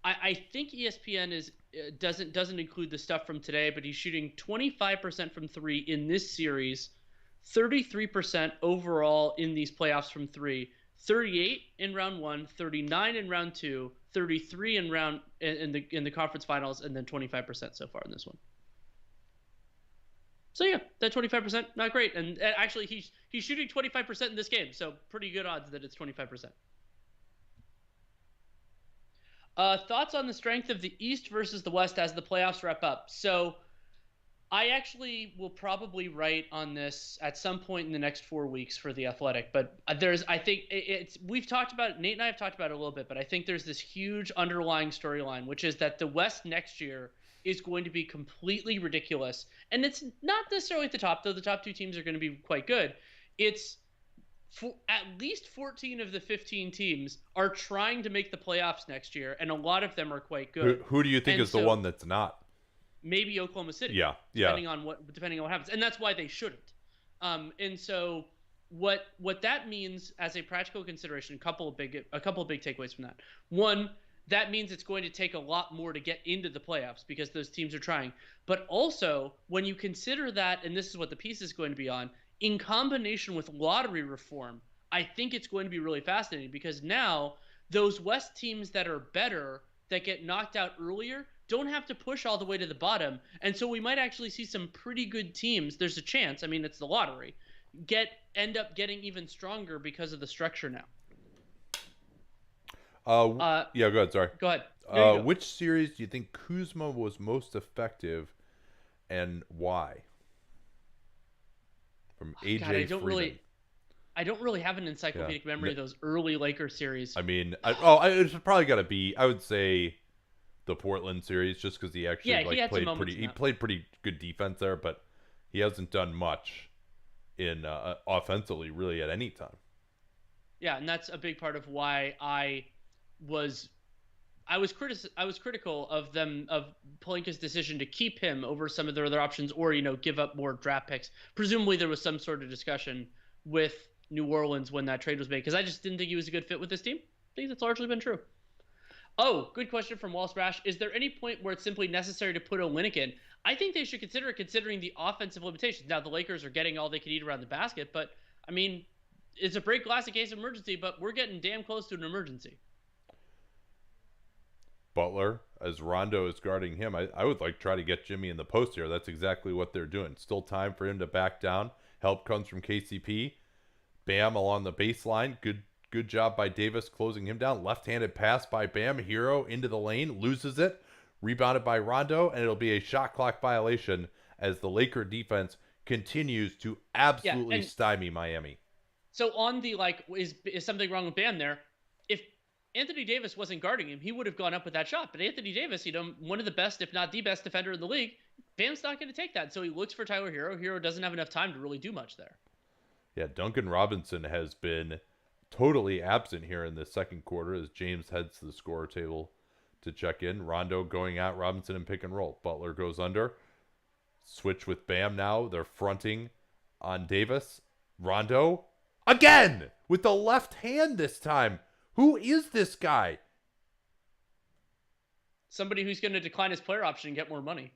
I think ESPN is doesn't include the stuff from today, but he's shooting 25% from three in this series, 33% overall in these playoffs from three, 38 in round one, 39 in round two, 33 in the conference finals, and then 25% so far in this one. So yeah, that 25%, not great. And actually, he's shooting 25% in this game, so pretty good odds that it's 25%. Thoughts on the strength of the East versus the West as the playoffs wrap up. So I actually will probably write on this at some point in the next 4 weeks for The Athletic. But I think we've talked about it, Nate and I have talked about it a little bit, but I think there's this huge underlying storyline, which is that the West next year is going to be completely ridiculous. And it's not necessarily at the top, though the top two teams are going to be quite good. It's at least 14 of the 15 teams are trying to make the playoffs next year, and a lot of them are quite good. Who do you think is the one that's not? Maybe Oklahoma City. Yeah. Depending on what happens, and that's why they shouldn't. And so what that means as a practical consideration, a couple of big takeaways from that. One, that means it's going to take a lot more to get into the playoffs because those teams are trying. But also, when you consider that, and this is what the piece is going to be on, in combination with lottery reform, I think it's going to be really fascinating because now those West teams that are better, that get knocked out earlier, don't have to push all the way to the bottom. And so we might actually see some pretty good teams. There's a chance, I mean, it's the lottery, end up getting even stronger because of the structure now. Yeah, go ahead. Sorry. Go ahead. Go. Which series do you think Kuzma was most effective, and why? From AJ Freeman. I don't really have an encyclopedic memory of those early Lakers series. I mean, it's probably got to be. I would say the Portland series, just because he actually played pretty good defense there, but he hasn't done much in offensively really at any time. Yeah, and that's a big part of why I was critical of Pelinka's decision to keep him over some of their other options, or give up more draft picks. Presumably, there was some sort of discussion with New Orleans when that trade was made, because I just didn't think he was a good fit with this team. I think that's largely been true. Oh, good question from Wallace Brash. Is there any point where it's simply necessary to put Olynyk in? I think they should consider it, considering the offensive limitations. Now, the Lakers are getting all they can eat around the basket, but I mean, it's a break glass in case of emergency, but we're getting damn close to an emergency. Butler, as Rondo is guarding him, I would like to try to get Jimmy in the post here. That's exactly what they're doing. Still time for him to back down. Help comes from KCP. Bam along the baseline. Good job by Davis closing him down. Left-handed pass by Bam. Hero into the lane. Loses it. Rebounded by Rondo. And it'll be a shot clock violation as the Laker defense continues to absolutely stymie Miami. So on the, is something wrong with Bam there? If Anthony Davis wasn't guarding him, he would have gone up with that shot. But Anthony Davis, one of the best, if not the best defender in the league, Bam's not going to take that. So he looks for Tyler Hero. Hero doesn't have enough time to really do much there. Yeah, Duncan Robinson has been totally absent here in the second quarter as James heads to the scorer table to check in. Rondo going at Robinson and pick and roll. Butler goes under. Switch with Bam now. They're fronting on Davis. Rondo again with the left hand this time. Who is this guy? Somebody who's going to decline his player option and get more money.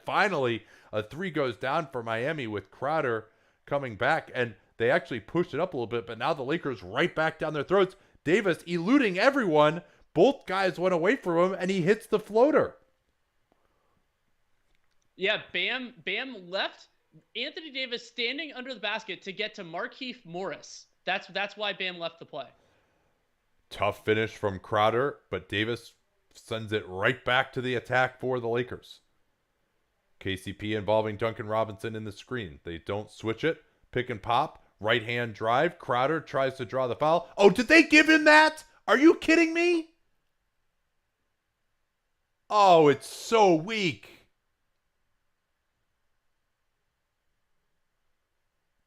Finally, a three goes down for Miami with Crowder coming back, and they actually pushed it up a little bit, but now the Lakers right back down their throats. Davis eluding everyone. Both guys went away from him, and he hits the floater. Yeah, Bam left Anthony Davis standing under the basket to get to Markieff Morris. That's why Bam left the play. Tough finish from Crowder, but Davis sends it right back to the attack for the Lakers. KCP involving Duncan Robinson in the screen. They don't switch it. Pick and pop. Right hand drive. Crowder tries to draw the foul. Oh, did they give him that? Are you kidding me? Oh, it's so weak.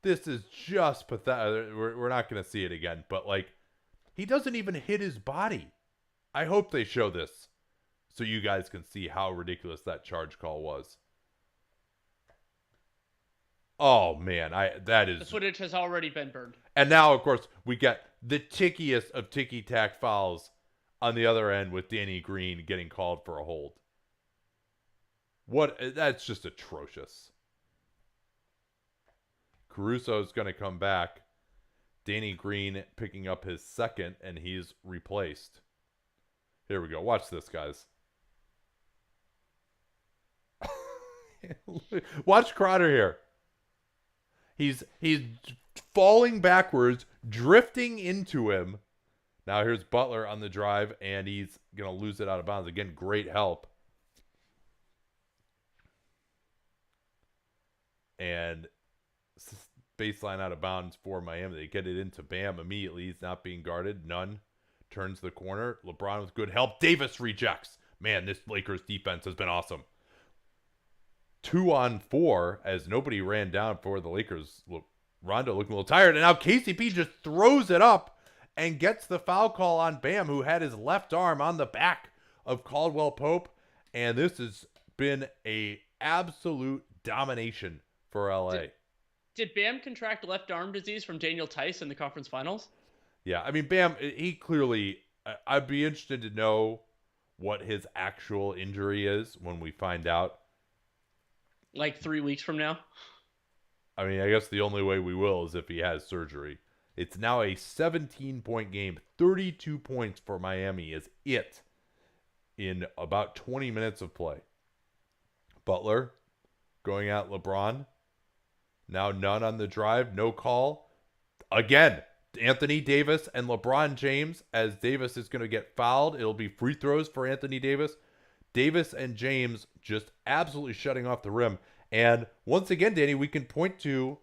This is just pathetic. We're not going to see it again, but like, he doesn't even hit his body. I hope they show this so you guys can see how ridiculous that charge call was. Oh man, I that The is. footage has already been burned. And now, of course, we get the tickiest of ticky tack fouls on the other end with Danny Green getting called for a hold. What? That's just atrocious. Caruso's going to come back. Danny Green picking up his second, and he's replaced. Here we go. Watch this, guys. Watch Crowder here. He's falling backwards, drifting into him. Now here's Butler on the drive, and he's going to lose it out of bounds. Again, great help. And baseline out of bounds for Miami. They get it into Bam immediately. He's not being guarded. None. Turns the corner. LeBron with good help. Davis rejects. Man, this Lakers defense has been awesome. 2-on-4 as nobody ran down for the Lakers. Look, Rondo looking a little tired. And now KCP just throws it up and gets the foul call on Bam, who had his left arm on the back of Caldwell Pope. And this has been a absolute domination for LA. Did Bam contract left arm disease from Daniel Tice in the conference finals? Yeah, I mean, Bam, he clearly, I'd be interested to know what his actual injury is when we find out. Like 3 weeks from now? I mean, I guess the only way we will is if he has surgery. It's now a 17-point game. 32 points for Miami is it in about 20 minutes of play. Butler going at LeBron. Now none on the drive. No call. Again, Anthony Davis and LeBron James, as Davis is going to get fouled. It'll be free throws for Anthony Davis. Davis and James just absolutely shutting off the rim. And once again, Danny, we can point to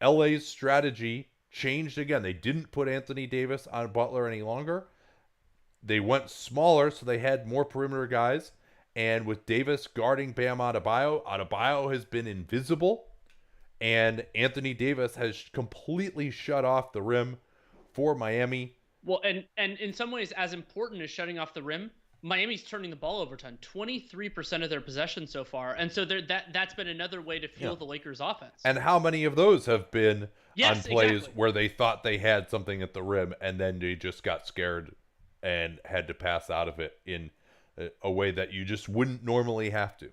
LA's strategy changed again. They didn't put Anthony Davis on Butler any longer. They went smaller, so they had more perimeter guys. And with Davis guarding Bam Adebayo, Adebayo has been invisible. And Anthony Davis has completely shut off the rim for Miami. Well, and in some ways, as important as shutting off the rim, Miami's turning the ball over a ton. 23% of their possessions so far. And so that's been another way to fuel the Lakers' offense. And how many of those have been on plays exactly. where they thought they had something at the rim and then they just got scared and had to pass out of it in a way that you just wouldn't normally have to?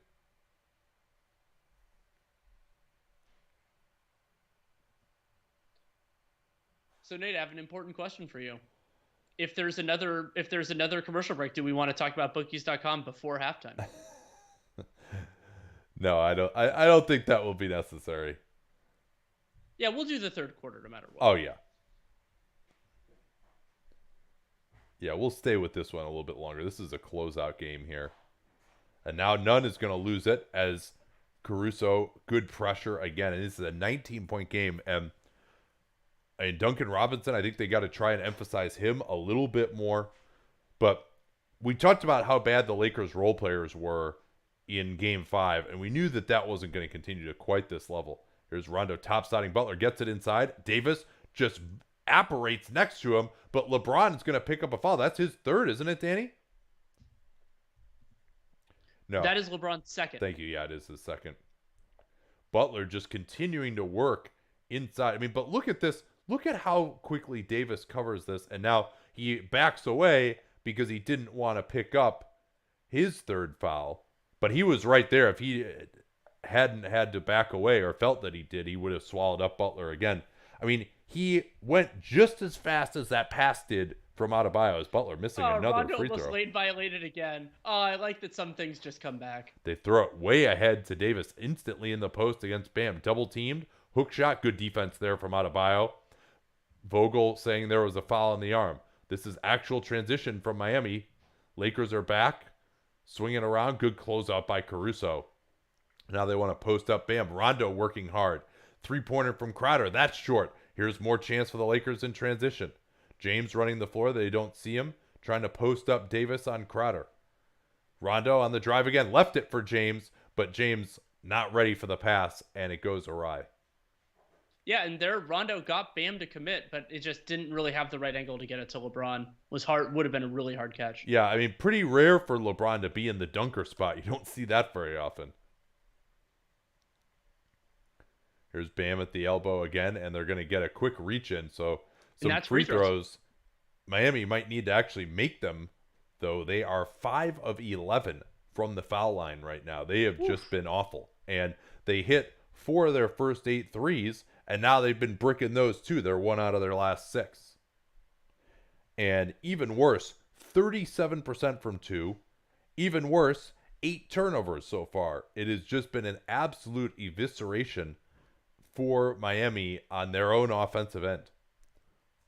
So Nate, I have an important question for you. If there's another commercial break, do we want to talk about bookies.com before halftime? No, I don't. I don't think that will be necessary. Yeah, we'll do the third quarter no matter what. Oh yeah, yeah. We'll stay with this one a little bit longer. This is a closeout game here, and now none is going to lose it as Caruso good pressure again, and this is a 19-point game and. Duncan Robinson, I think they got to try and emphasize him a little bit more. But we talked about how bad the Lakers role players were in Game 5, and we knew that that wasn't going to continue to quite this level. Here's Rondo top-siding Butler, gets it inside. Davis just apparates next to him, but LeBron is going to pick up a foul. That's his third, isn't it, Danny? No. That is LeBron's second. Thank you. Yeah, it is his second. Butler just continuing to work inside. I mean, but look at this. Look at how quickly Davis covers this, and now he backs away because he didn't want to pick up his third foul. But he was right there. If he hadn't had to back away or felt that he did, he would have swallowed up Butler again. I mean, he went just as fast as that pass did from Adebayo as Butler missing another Rondo free throw. almost late violated again. Oh, I like that some things just come back. They throw it way ahead to Davis instantly in the post against Bam. Double teamed. Hook shot. Good defense there from Adebayo. Vogel saying there was a foul in the arm. This is actual transition from Miami. Lakers are back. Swinging around. Good closeout by Caruso. Now they want to post up Bam. Rondo working hard. Three-pointer from Crowder. That's short. Here's more chance for the Lakers in transition. James running the floor. They don't see him. Trying to post up Davis on Crowder. Rondo on the drive again. Left it for James, but James not ready for the pass, and it goes awry. Yeah, and there Rondo got Bam to commit, but it just didn't really have the right angle to get it to LeBron. Was hard, would have been a really hard catch. Yeah, I mean, pretty rare for LeBron to be in the dunker spot. You don't see that very often. Here's Bam at the elbow again, and they're going to get a quick reach in. So And some that's free free throws. throws. Miami might need to actually make them, though. They are 5 of 11 from the foul line right now. They have just been awful. And they hit 4 of their first 8 threes, and now they've been bricking those too. They're 1 out of their last 6. And even worse, 37% from 2. Even worse, 8 turnovers so far. It has just been an absolute evisceration for Miami on their own offensive end.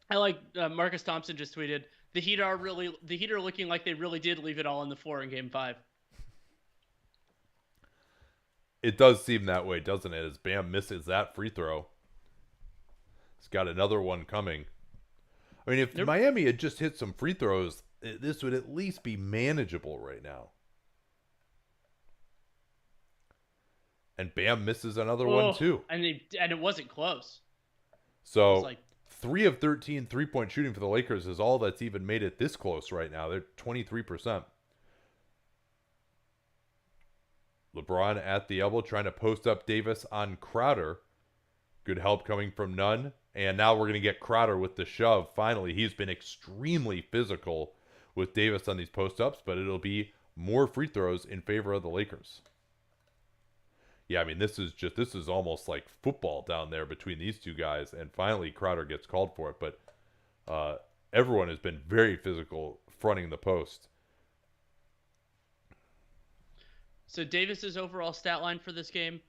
I like Marcus Thompson just tweeted the Heat are looking like they really did leave it all on the floor in Game 5. It does seem that way, doesn't it? As Bam misses that free throw. He's got another one coming. I mean, if Miami had just hit some free throws, this would at least be manageable right now. And Bam misses another one too. And it wasn't close. So like 3 of 13 3-point shooting for the Lakers is all that's even made it this close right now. They're 23%. LeBron at the elbow trying to post up Davis on Crowder. Good help coming from Nunn. And now we're going to get Crowder with the shove. Finally, he's been extremely physical with Davis on these post-ups, but it'll be more free throws in favor of the Lakers. Yeah, I mean, this is almost like football down there between these two guys, and finally Crowder gets called for it, but everyone has been very physical fronting the post. So Davis's overall stat line for this game,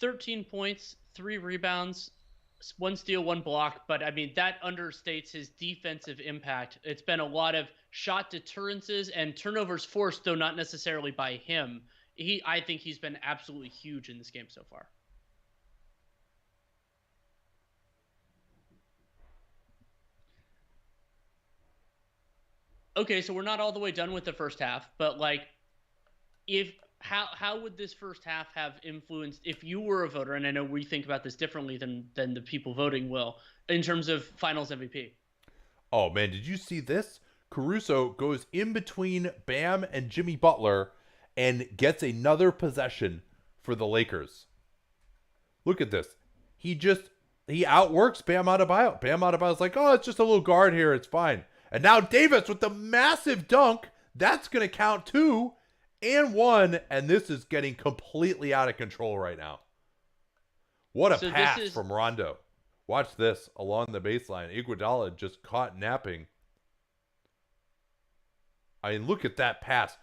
13 points, 3 rebounds, 1 steal, 1 block, but I mean, that understates his defensive impact. It's been a lot of shot deterrences and turnovers forced, though not necessarily by him. I think he's been absolutely huge in this game so far. Okay, so we're not all the way done with the first half, but like, how would this first half have influenced if you were a voter? And I know we think about this differently than the people voting will in terms of Finals MVP. Oh man, did you see this? Caruso goes in between Bam and Jimmy Butler and gets another possession for the Lakers. Look at this. He outworks Bam Adebayo. Bam Adebayo's like, oh, it's just a little guard here. It's fine. And now Davis with the massive dunk. That's going to count 2 and 1. And this is getting completely out of control right now. What a pass from Rondo. Watch this along the baseline. Iguodala just caught napping. I mean, look at that pass.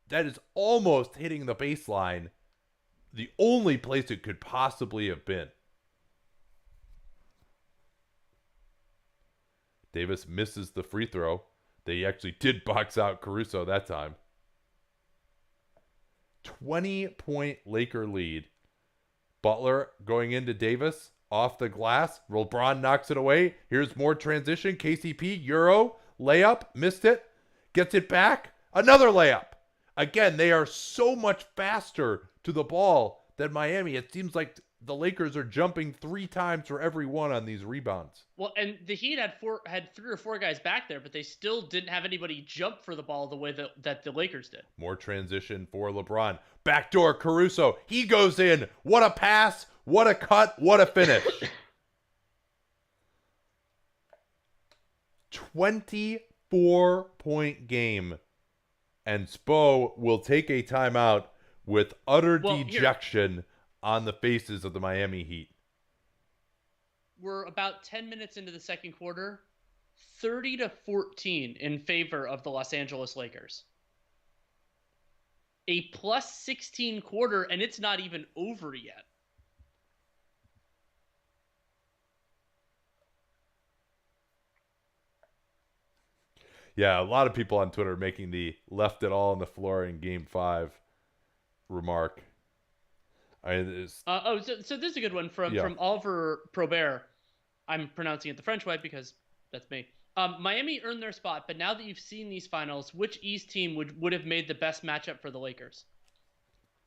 That is almost hitting the baseline. The only place it could possibly have been. Davis misses the free throw. They actually did box out Caruso that time. 20-point Laker lead. Butler going into Davis. Off the glass. LeBron knocks it away. Here's more transition. KCP, Euro, layup, missed it. Gets it back. Another layup. Again, they are so much faster to the ball than Miami. It seems like the Lakers are jumping 3 times for every one on these rebounds. Well, and the Heat had 3 or 4 guys back there, but they still didn't have anybody jump for the ball the way that the Lakers did. More transition for LeBron. Backdoor Caruso. He goes in. What a pass. What a cut. What a finish. 24-point game. And Spo will take a timeout with utter dejection on the faces of the Miami Heat. We're about 10 minutes into the second quarter, 30-14 in favor of the Los Angeles Lakers. A plus 16 quarter, and it's not even over yet. Yeah, a lot of people on Twitter making the left it all on the floor in Game 5 remark. So this is a good one from Oliver Probert. I'm pronouncing it the French way because that's me. Miami earned their spot, but now that you've seen these finals, which East team would have made the best matchup for the Lakers?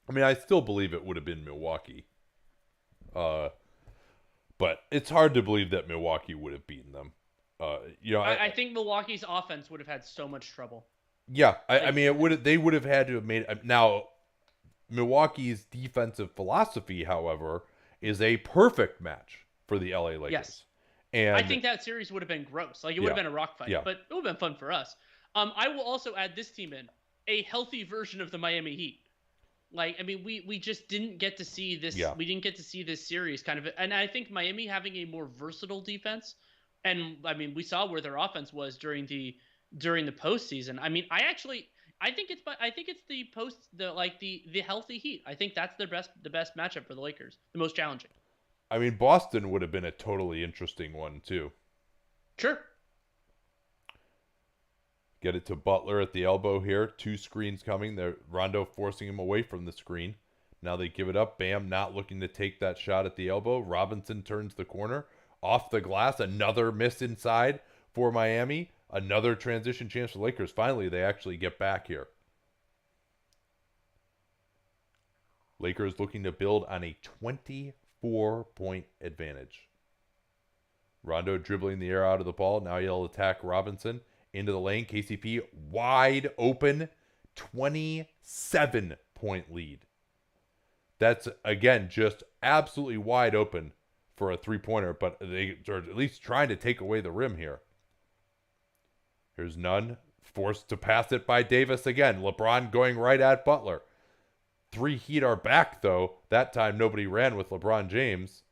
I mean, I still believe it would have been Milwaukee. Uh, but it's hard to believe that Milwaukee would have beaten them. I think Milwaukee's offense would have had so much trouble. Yeah, I Like, mean, it would they would have had to have made now. Milwaukee's defensive philosophy, however, is a perfect match for the LA yes, Lakers. I And think that series would have been gross. Like, it would have yeah, been a rock fight, yeah, but it would have been fun for us. I will also add this team in a healthy version of the Miami Heat. Like, I mean, we just didn't get to see this. yeah. We didn't get to see this series kind of, and I think Miami having a more versatile defense, and I mean, we saw where their offense was during the postseason. I mean, I think it's the post the like the healthy Heat. I think that's the best matchup for the Lakers, the most challenging. I mean, Boston would have been a totally interesting one too. Sure. Get it to Butler at the elbow here. Two screens coming. They're Rondo forcing him away from the screen. Now they give it up. Bam not looking to take that shot at the elbow. Robinson turns the corner. Off the glass. Another miss inside for Miami. Another transition chance for Lakers. Finally, they actually get back here. Lakers looking to build on a 24-point advantage. Rondo dribbling the air out of the ball. Now he'll attack Robinson into the lane. KCP wide open. 27-point lead. That's, again, just absolutely wide open for a three-pointer, but they are at least trying to take away the rim here. Here's Nunn, forced to pass it by Davis again. LeBron going right at Butler. Three Heat are back, though. That time nobody ran with LeBron James.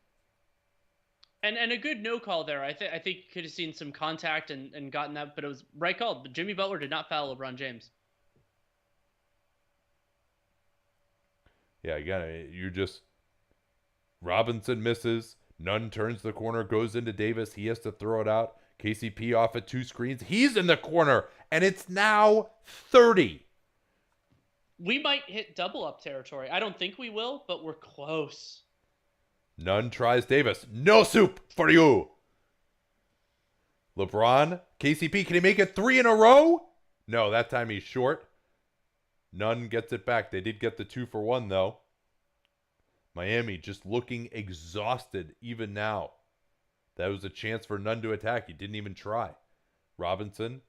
And a good no call there. I think you could have seen some contact and gotten that, but it was right call. But Jimmy Butler did not foul LeBron James. Yeah, again, you just Robinson misses. Nunn turns the corner, goes into Davis. He has to throw it out. KCP off at two screens. He's in the corner, and it's now 30. We might hit double up territory. I don't think we will, but we're close. Nunn tries Davis. No soup for you. LeBron, KCP, can he make it three in a row? No, that time he's short. Nunn gets it back. They did get the 2-for-1, though. Miami just looking exhausted even now. That was a chance for Nunn to attack. He didn't even try. Robinson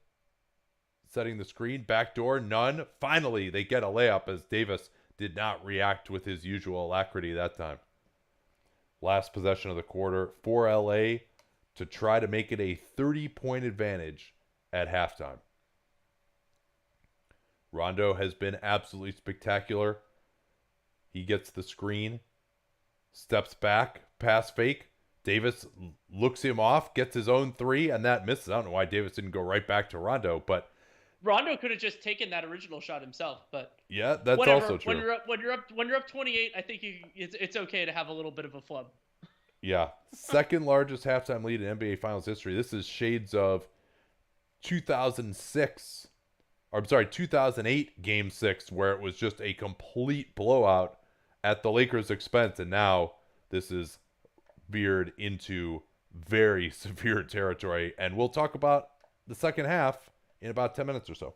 setting the screen. Backdoor. Nunn. Finally, they get a layup as Davis did not react with his usual alacrity that time. Last possession of the quarter for LA to try to make it a 30-point advantage at halftime. Rondo has been absolutely spectacular. He gets the screen, steps back, pass fake. Davis looks him off, gets his own three, and that misses. I don't know why Davis didn't go right back to Rondo, but Rondo could have just taken that original shot himself, but yeah, that's also whatever. When true. you're up 28, I think it's okay to have a little bit of a flub. Yeah, second largest halftime lead in NBA Finals history. This is shades of 2006. Or I'm sorry, 2008 Game 6, where it was just a complete blowout at the Lakers' expense, and now this is veered into very severe territory. And we'll talk about the second half in about 10 minutes or so.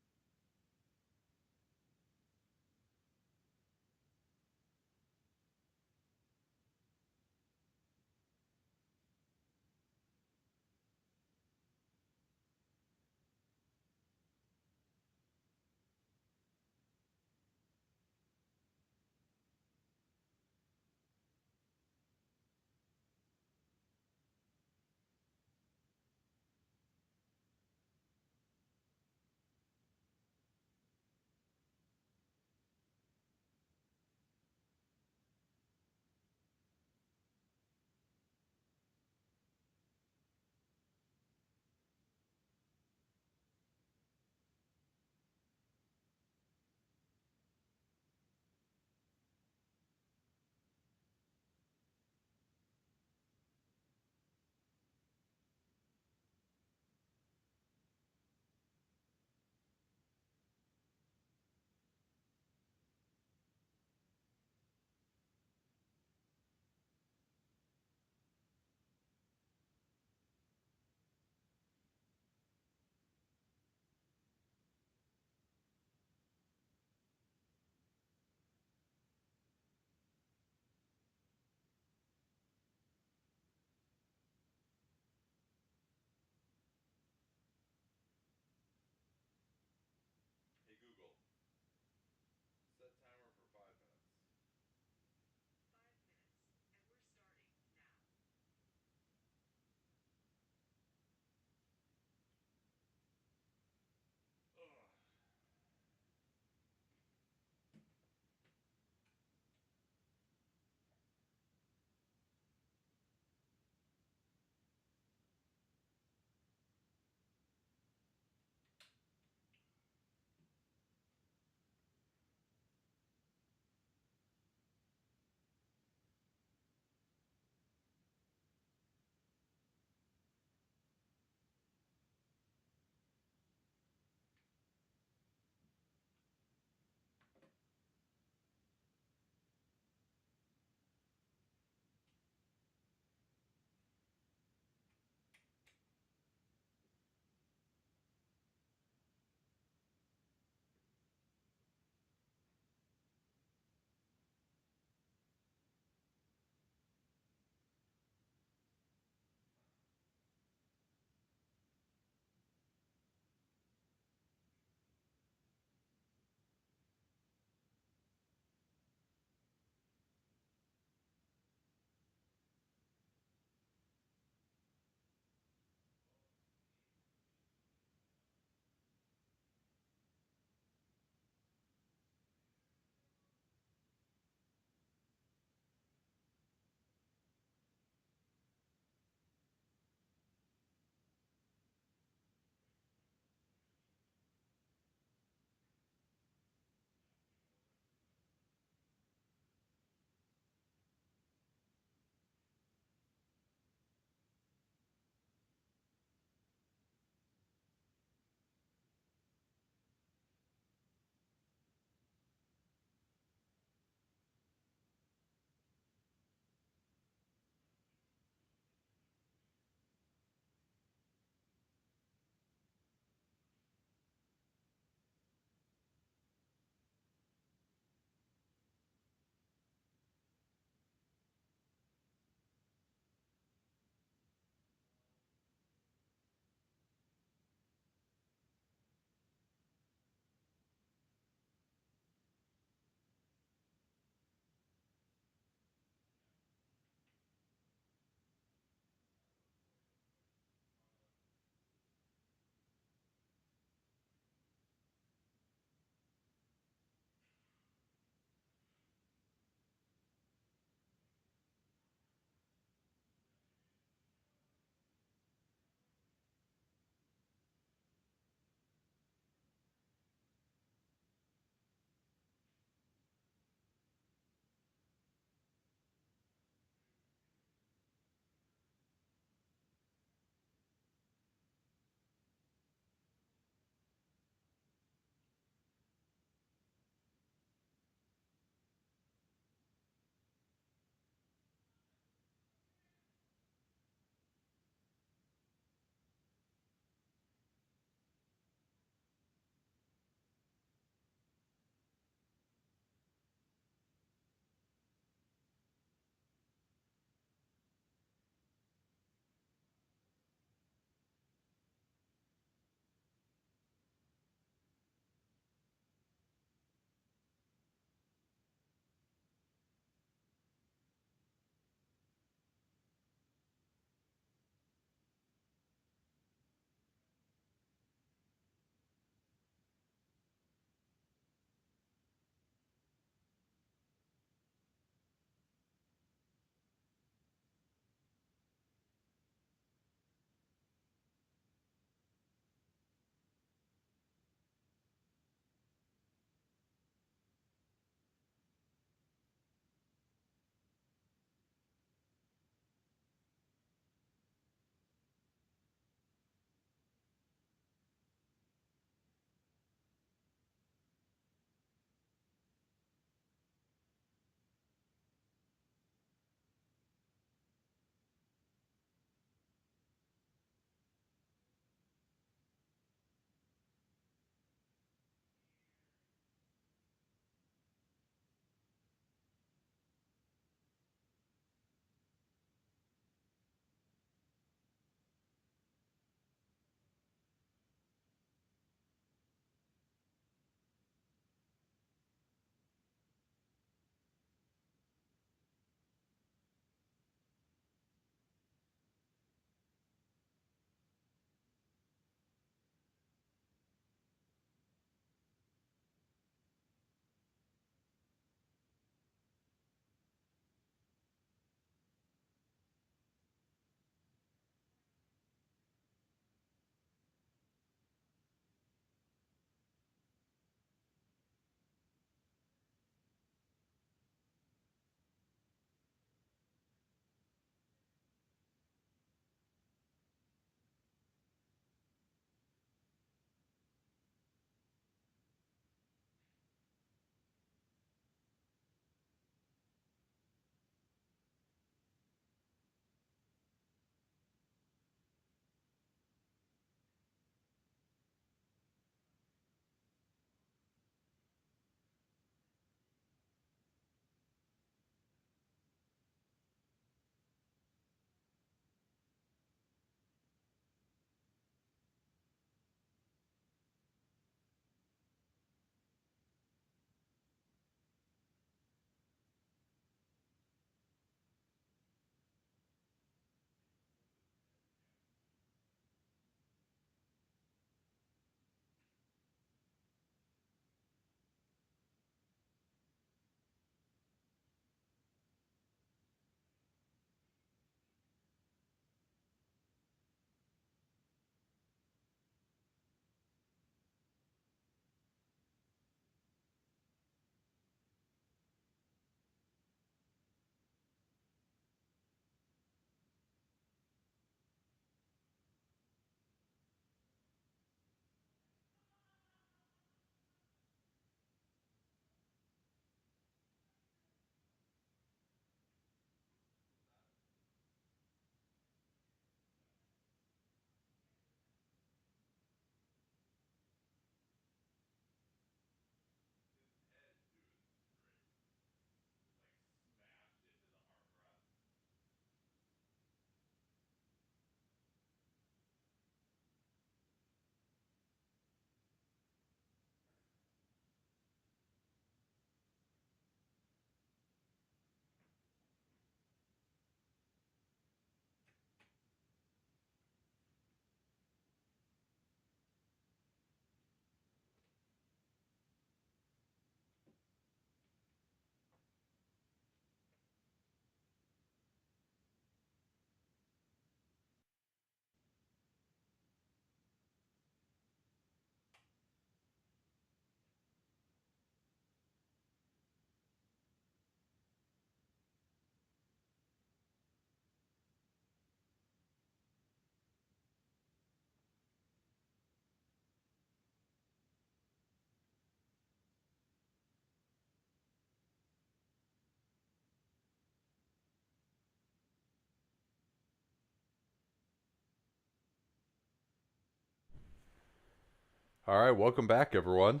All right, welcome back, everyone.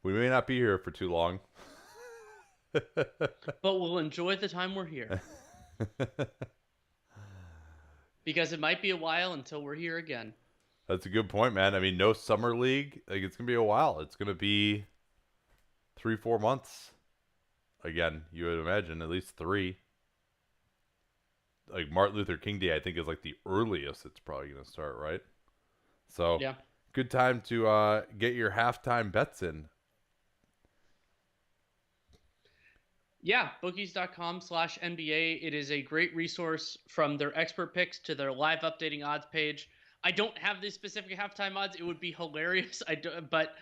We may not be here for too long. But we'll enjoy the time we're here because it might be a while until we're here again. That's a good point, man. I mean, no summer league. Like, it's gonna be a while. It's gonna be 3, 4 months. Again, you would imagine at least three. Like Martin Luther King Day, I think is like the earliest it's probably gonna start, right? So, Yeah. good time to get your halftime bets in. Yeah, bookies.com/NBA. It is a great resource from their expert picks to their live updating odds page. I don't have the specific halftime odds. It would be hilarious. But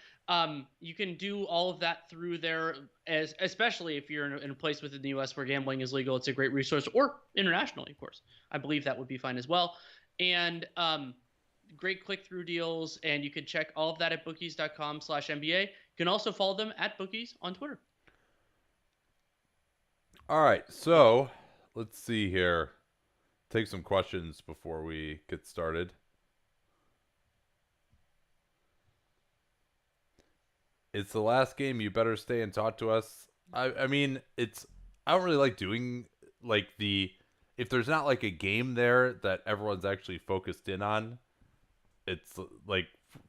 you can do all of that through there, as especially if you're in a place within the U.S. where gambling is legal. It's a great resource, or internationally, of course. I believe that would be fine as well. And great click through deals, and you can check all of that at bookies.com/NBA. You can also follow them at bookies on Twitter. All right, so let's see here. Take some questions before we get started. It's the last game. You better stay and talk to us. I mean, it's. I don't really like doing like the. If there's not like a game there that everyone's actually focused in on, it's like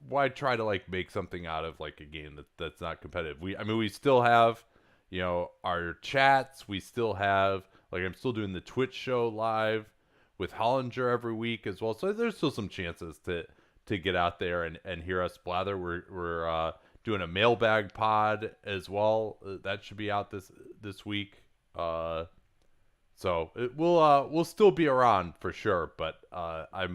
why try to like make something out of like a game that's not competitive. We still have, our chats. We still have like I'm still doing the Twitch show live with Hollinger every week as well. So there's still some chances to get out there and hear us blather. We're doing a mailbag pod as well. That should be out this week. So we'll still be around for sure. But I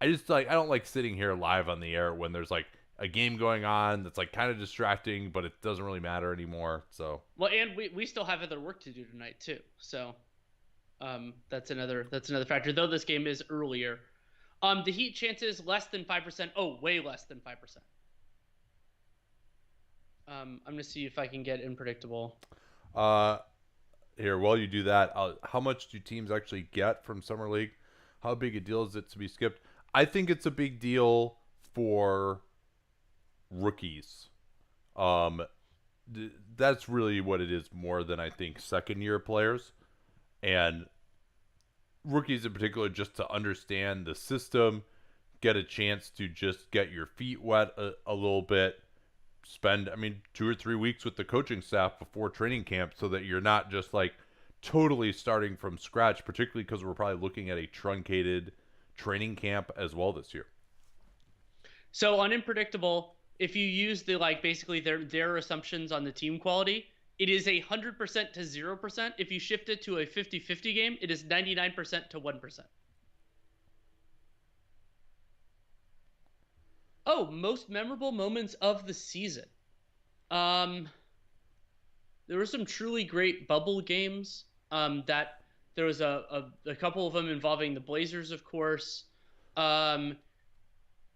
just like I don't like sitting here live on the air when there's like a game going on that's like kind of distracting, but it doesn't really matter anymore. So Well, and we still have other work to do tonight too. So that's another factor. Though this game is earlier, the Heat chances less than 5%. Oh, way less than 5%. I'm gonna see if I can get unpredictable. uh, here while you do that, how much do teams actually get from summer league? How big a deal is it to be skipped? I think it's a big deal for rookies. Um, that's really what it is more than I think second year players and rookies in particular, just to understand the system, get a chance to just get your feet wet a little bit, spend 2 or 3 weeks with the coaching staff before training camp so that you're not just like totally starting from scratch, particularly because we're probably looking at a truncated training camp as well this year. So on unpredictable, if you use the like basically their assumptions on the team quality, it is 100% to 0%. If you shift it to a 50-50 game, it is 99% to 1%. Oh, most memorable moments of the season. Um, there were some truly great bubble games. That there was a couple of them involving the Blazers, of course. Um,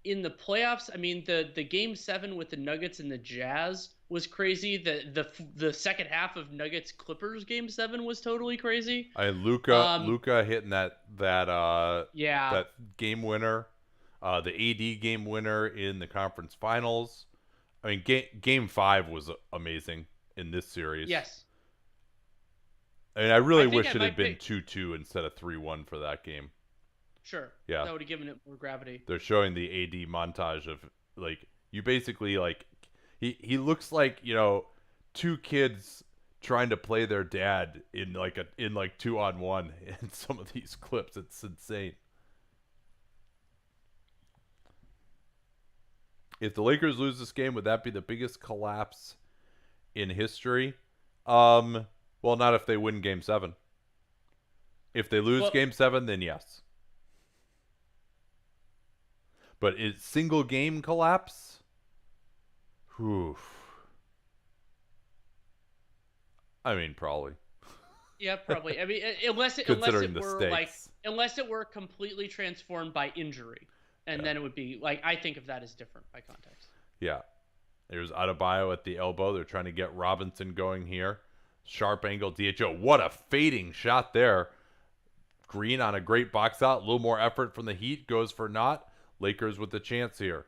in the playoffs, I mean the game 7 with the Nuggets and the Jazz was crazy. The second half of Nuggets Clippers game 7 was totally crazy. I Um, Luca hitting yeah, that game winner, the AD game winner in the conference finals. I mean, game 5 was amazing in this series. yes, I mean, I really I think I wish it had might been pick. 2-2 instead of 3-1 for that game. Sure, Yeah, that would have given it more gravity. they're showing the AD montage of like you basically like he looks like two kids trying to play their dad in like 2-on-1 in some of these clips. It's insane. If the Lakers lose this game, would that be the biggest collapse in history? Well, not if they win Game 7. If they lose Well, Game 7, then yes. But is single game collapse? Whew. I mean, probably. yeah, probably. I mean, unless Considering it the were like stakes. unless it were completely transformed by injury, and Yeah. then it would be like I think of that as different by context. Yeah. There's Adebayo at the elbow. They're trying to get Robinson going here. Sharp angle DHO. What a fading shot there. Green on a great box out. A little more effort from the Heat. Goes for naught. Lakers with the chance here.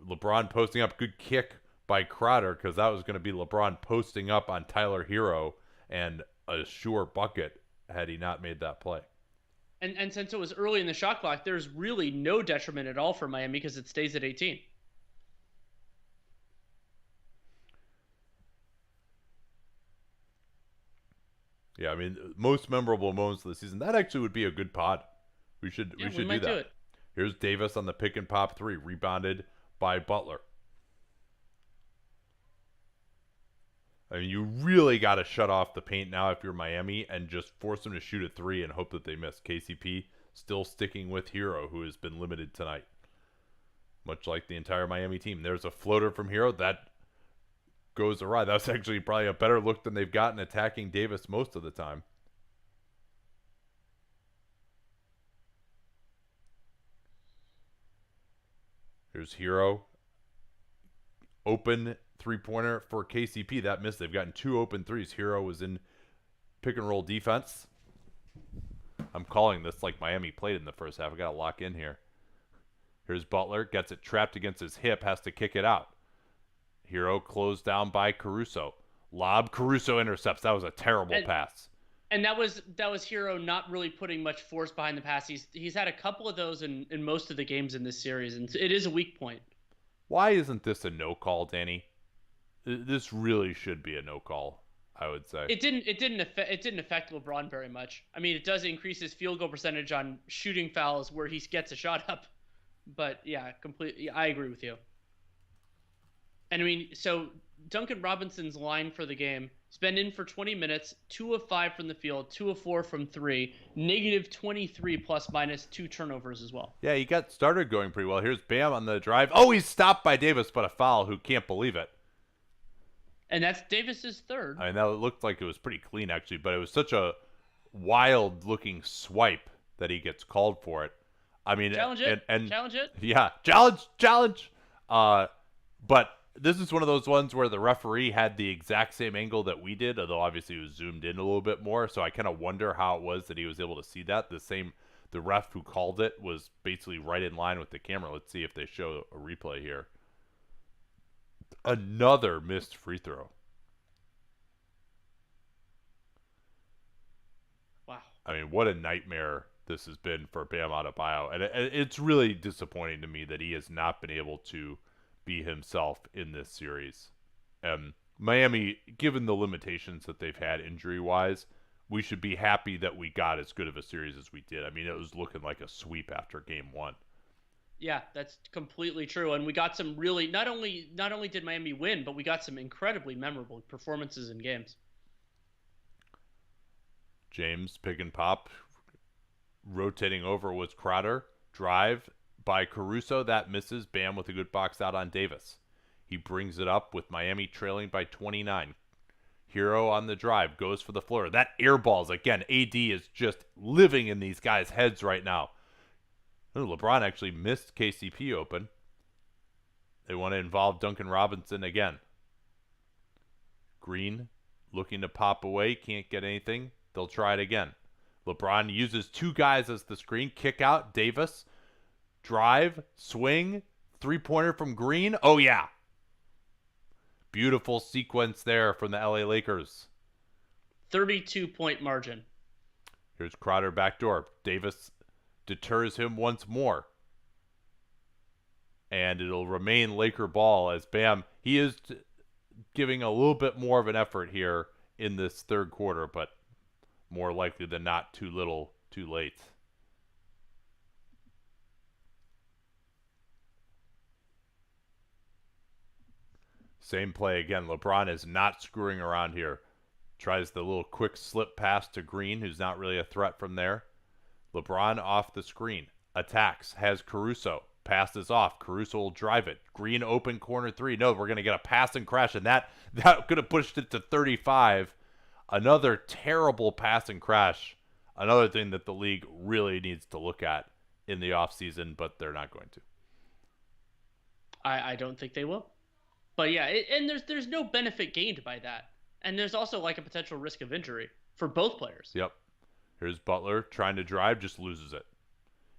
LeBron posting up, good kick by Crowder because that was going to be LeBron posting up on Tyler Hero and a sure bucket had he not made that play. And since it was early in the shot clock, there's really no detriment at all for Miami because it stays at 18. Yeah, I mean, most memorable moments of the season. That actually would be a good pod. We should Yeah, we we should do might do that. it. Here's Davis on the pick and pop three, rebounded by Butler. I mean, you really got to shut off the paint now if you're Miami and just force them to shoot a three and hope that they miss. KCP still sticking with Hero, who has been limited tonight, much like the entire Miami team. There's a floater from Hero that goes awry. That's actually probably a better look than they've gotten attacking Davis most of the time. Here's Hero. Open three-pointer for KCP. That missed. They've gotten two open threes. Hero was in pick and roll defense. I'm calling this like Miami played in the first half. I got to lock in here. Here's Butler. Gets it trapped against his hip. Has to kick it out. Hero closed down by Caruso. Lob. Caruso intercepts. That was a terrible pass. And that was Hero not really putting much force behind the pass. He's had a couple of those in most of the games in this series, and it is a weak point. Why isn't this a no call, Danny? This really should be a no call, I would say. It didn't affect LeBron very much. I mean, it does increase his field goal percentage on shooting fouls where he gets a shot up. But yeah, completely, I agree with you. And I mean, so Duncan Robinson's line for the game, he's been in for 20 minutes, 2 of 5 from the field, 2 of 4 from 3, negative 23 plus minus 2 turnovers as well. Yeah, he got started going pretty well. Here's Bam on the drive. Oh, he's stopped by Davis, but a foul. Who can't believe it? And that's Davis's third. I mean, that looked like it was pretty clean, actually, but it was such a wild-looking swipe that he gets called for it. I mean, challenge it. Yeah, challenge. But this is one of those ones where the referee had the exact same angle that we did, although obviously it was zoomed in a little bit more. So I kind of wonder how it was that he was able to see that. The ref who called it was basically right in line with the camera. Let's see if they show a replay here. Another missed free throw. Wow. I mean, what a nightmare this has been for Bam Adebayo. And it's really disappointing to me that he has not been able to be himself in this series. Miami, given the limitations that they've had injury-wise, we should be happy that we got as good of a series as we did. I mean, it was looking like a sweep after game one. Yeah, that's completely true. And we got some really not only did Miami win, but we got some incredibly memorable performances in games. James pick and pop, rotating over was Crowder. Drive by Caruso, that misses. Bam with a good box out on Davis. He brings it up with Miami trailing by 29. Hero on the drive goes for the floor. That air balls again. AD is just living in these guys' heads right now. LeBron actually missed KCP open. They want to involve Duncan Robinson again. Green looking to pop away. Can't get anything. They'll try it again. LeBron uses two guys as the screen. Kick out. Davis. Drive. Swing. Three-pointer from Green. Oh, yeah. Beautiful sequence there from the LA Lakers. 32-point margin. Here's Crowder backdoor. Davis deters him once more. And it'll remain Laker ball as Bam, he is giving a little bit more of an effort here in this third quarter, but more likely than not too little, too late. Same play again. LeBron is not screwing around here. Tries the little quick slip pass to Green, who's not really a threat from there. LeBron off the screen. Attacks. Has Caruso. Passes off. Caruso will drive it. Green open corner three. No, we're going to get a pass and crash, and that could have pushed it to 35. Another terrible pass and crash. Another thing that the league really needs to look at in the offseason, but they're not going to. I don't think they will. But yeah, and there's no benefit gained by that. And there's also like a potential risk of injury for both players. Yep. Here's Butler trying to drive, just loses it.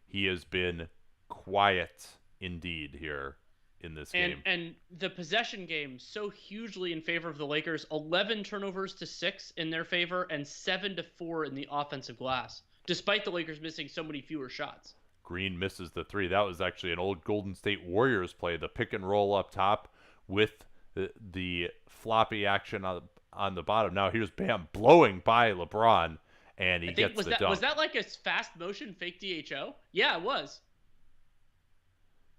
He has been quiet indeed here in this game. And the possession game so hugely in favor of the Lakers, 11 turnovers to 6 in their favor and 7 to 4 in the offensive glass, despite the Lakers missing so many fewer shots. Green misses the three. That was actually an old Golden State Warriors play. The pick and roll up top with the floppy action on the bottom. Now here's Bam blowing by LeBron, and he I think gets the dunk. was that like a fast motion fake DHO? Yeah, it was.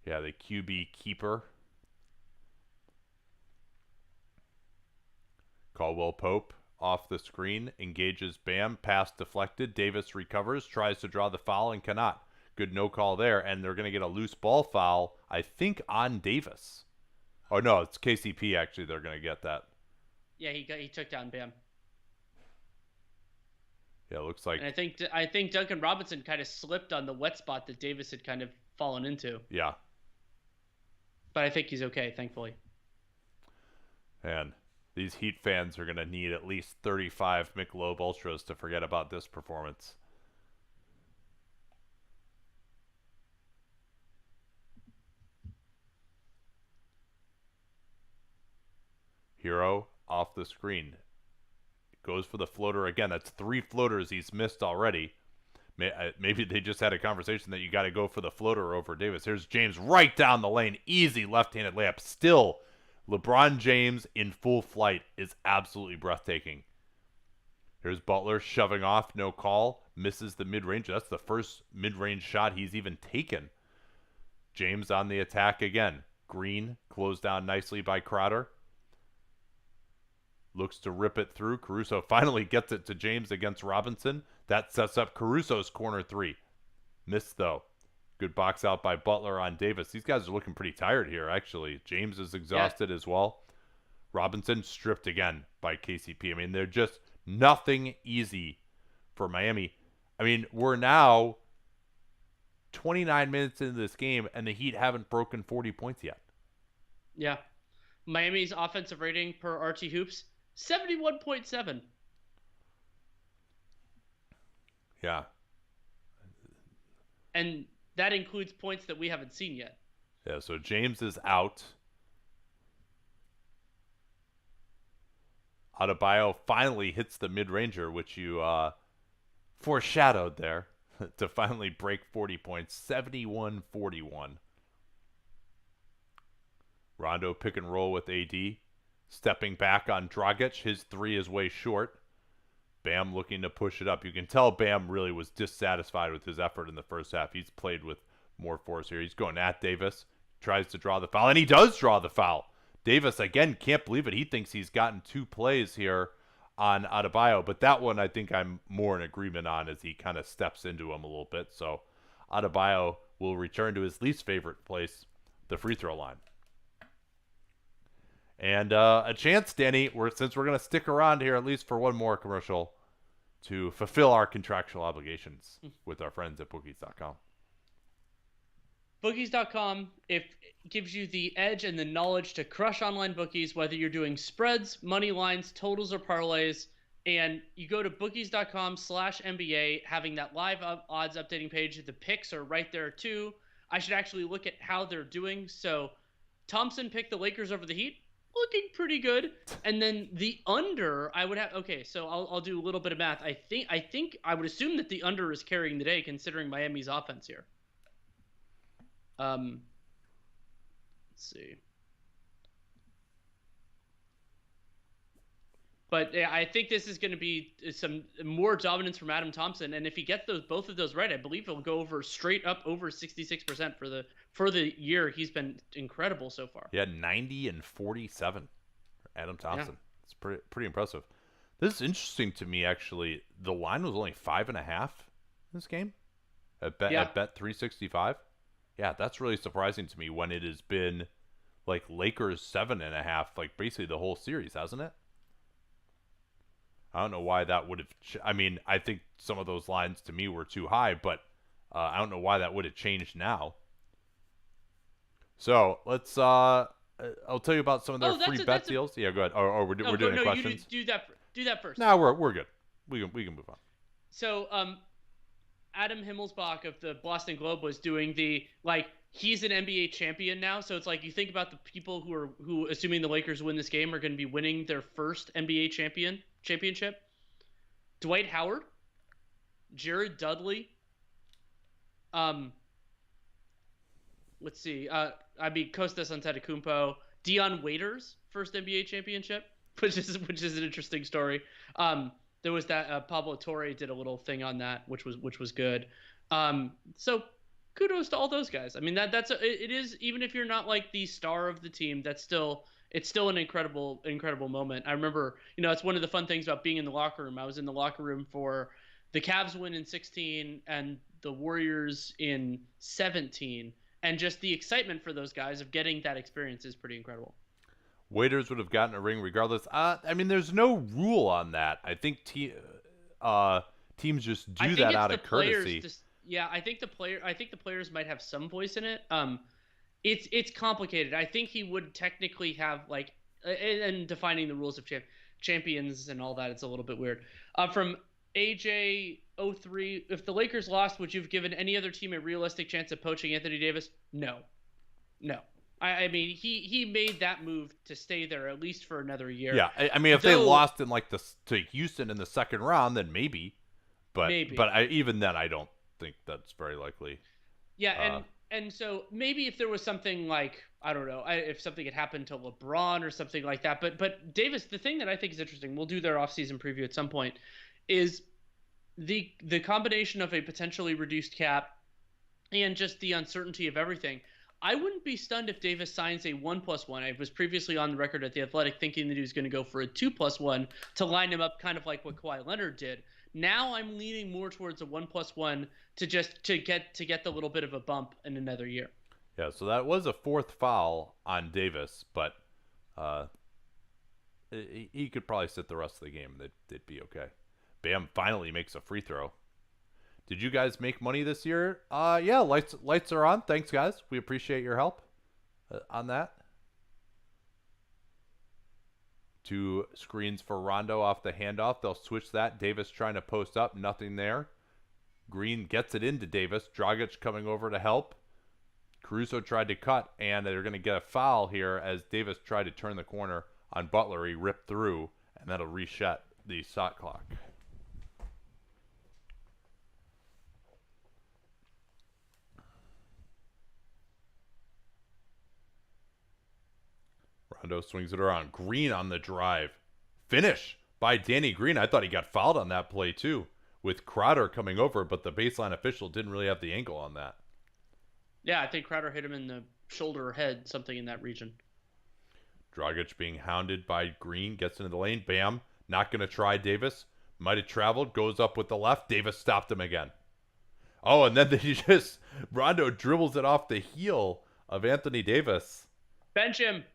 Yeah, the QB keeper. Caldwell Pope off the screen, engages Bam, pass deflected. Davis recovers, tries to draw the foul and cannot. Good no call there, and they're going to get a loose ball foul, I think, on Davis. Oh, no, it's KCP, actually. They're going to get that. Yeah, he took down Bam. Yeah, it looks like. And I think Duncan Robinson kind of slipped on the wet spot that Davis had kind of fallen into. Yeah. But I think he's okay, thankfully. And these Heat fans are going to need at least 35 Michelob Ultras to forget about this performance. Hero off the screen. Goes for the floater again. That's 3 floaters he's missed already. Maybe they just had a conversation that you got to go for the floater over Davis. Here's James right down the lane. Easy left-handed layup. Still, LeBron James in full flight is absolutely breathtaking. Here's Butler shoving off. No call. Misses the mid-range. That's the first mid-range shot he's even taken. James on the attack again. Green closed down nicely by Crowder. Looks to rip it through. Caruso finally gets it to James against Robinson. That sets up Caruso's corner 3. Missed, though. Good box out by Butler on Davis. These guys are looking pretty tired here, actually. James is exhausted as well. Robinson stripped again by KCP. I mean, they're just nothing easy for Miami. I mean, we're now 29 minutes into this game, and the Heat haven't broken 40 points yet. Yeah. Miami's offensive rating per RT Hoops, 71.7. Yeah. And that includes points that we haven't seen yet. Yeah, so James is out. Adebayo finally hits the mid-ranger, which you foreshadowed there, to finally break 40 points. 71-41. Rondo pick and roll with AD. Stepping back on Dragic. His 3 is way short. Bam looking to push it up. You can tell Bam really was dissatisfied with his effort in the first half. He's played with more force here. He's going at Davis. Tries to draw the foul, and he does draw the foul. Davis, again, can't believe it. He thinks he's gotten 2 plays here on Adebayo, but that one I think I'm more in agreement on as he kind of steps into him a little bit. So Adebayo will return to his least favorite place, the free throw line. And a chance, Danny, since we're going to stick around here at least for one more commercial, to fulfill our contractual obligations with our friends at Bookies.com. Bookies.com gives you the edge and the knowledge to crush online bookies, whether you're doing spreads, money lines, totals, or parlays. And you go to bookies.com/NBA, having that live odds updating page. The picks are right there too. I should actually look at how they're doing. So Thompson picked the Lakers over the Heat. Looking pretty good. And then the under, I would have. Okay, so I'll do a little bit of math. I think I would assume that the under is carrying the day, considering Miami's offense here. Let's see. But yeah, I think this is going to be some more dominance from Adam Thompson, and if he gets both of those right, I believe he'll go straight up over 66% for the year. He's been incredible so far. Yeah, 90 and 47 for Adam Thompson. Yeah. It's pretty impressive. This is interesting to me, actually. The line was only 5.5 in this game at Bet 365. Yeah, that's really surprising to me when it has been like Lakers 7.5, like basically the whole series, hasn't it? I don't know why that would have. I mean, I think some of those lines to me were too high, but I don't know why that would have changed now. So let's. I'll tell you about some of their free bet deals. Yeah, go ahead. Or we're doing questions. You do that first. No, we're good. We can move on. So Adam Himmelsbach of the Boston Globe was doing the like he's an NBA champion now, so it's like you think about the people who assuming the Lakers win this game are going to be winning their first NBA championship. Dwight Howard, Jared Dudley, um, let's see, I mean Kostas Antetokounmpo, Dion Waiters first NBA championship, which is an interesting story. There was that Pablo Torre did a little thing on that, which was good. So kudos to all those guys. I mean it is, even if you're not like the star of the team, it's still an incredible moment. I remember, it's one of the fun things about being in the locker room. I was in the locker room for the Cavs win in 16 and the Warriors in 17, and just the excitement for those guys of getting that experience is pretty incredible. Waiters would have gotten a ring regardless. I mean, there's no rule on that. I think teams just I do think that it's out the of players. courtesy. Yeah, I think the players might have some voice in it. It's complicated. I think he would technically have like, and defining the rules of champions and all that. It's a little bit weird. From AJ03, if the Lakers lost, would you have given any other team a realistic chance of poaching Anthony Davis? No, no. I mean, he made that move to stay there at least for another year. Yeah, I mean, if they Though lost in like to Houston in the second round, then maybe. But maybe. even then, I don't think that's very likely. Yeah, Uh, and so maybe if there was something like, I don't know, if something had happened to LeBron or something like that. But Davis, the thing that I think is interesting, we'll do their offseason preview at some point, is the combination of a potentially reduced cap and just the uncertainty of everything. I wouldn't be stunned if Davis signs a 1+1. I was previously on the record at the Athletic thinking that he was going to go for a 2+1 to line him up kind of like what Kawhi Leonard did. Now I'm leaning more towards a 1+1 to get the little bit of a bump in another year. yeah, so that was a fourth foul on Davis, but uh, he could probably sit the rest of the game. They'd be okay. Bam finally makes a free throw. Did you guys make money this year? Yeah, lights are on. Thanks, guys. We appreciate your help on that. Two screens for Rondo off the handoff. They'll switch that. Davis trying to post up. Nothing there. Green gets it into Davis. Dragic coming over to help. Caruso tried to cut, and they're going to get a foul here as Davis tried to turn the corner on Butler. He ripped through, and that'll reset the shot clock. Rondo swings it around. Green on the drive. Finish by Danny Green. I thought he got fouled on that play, too, with Crowder coming over, but the baseline official didn't really have the angle on that. Yeah, I think Crowder hit him in the shoulder or head, something in that region. Dragic being hounded by Green. Gets into the lane. Bam. Not going to try Davis. Might have traveled. Goes up with the left. Davis stopped him again. Oh, and then Rondo dribbles it off the heel of Anthony Davis. Bench him.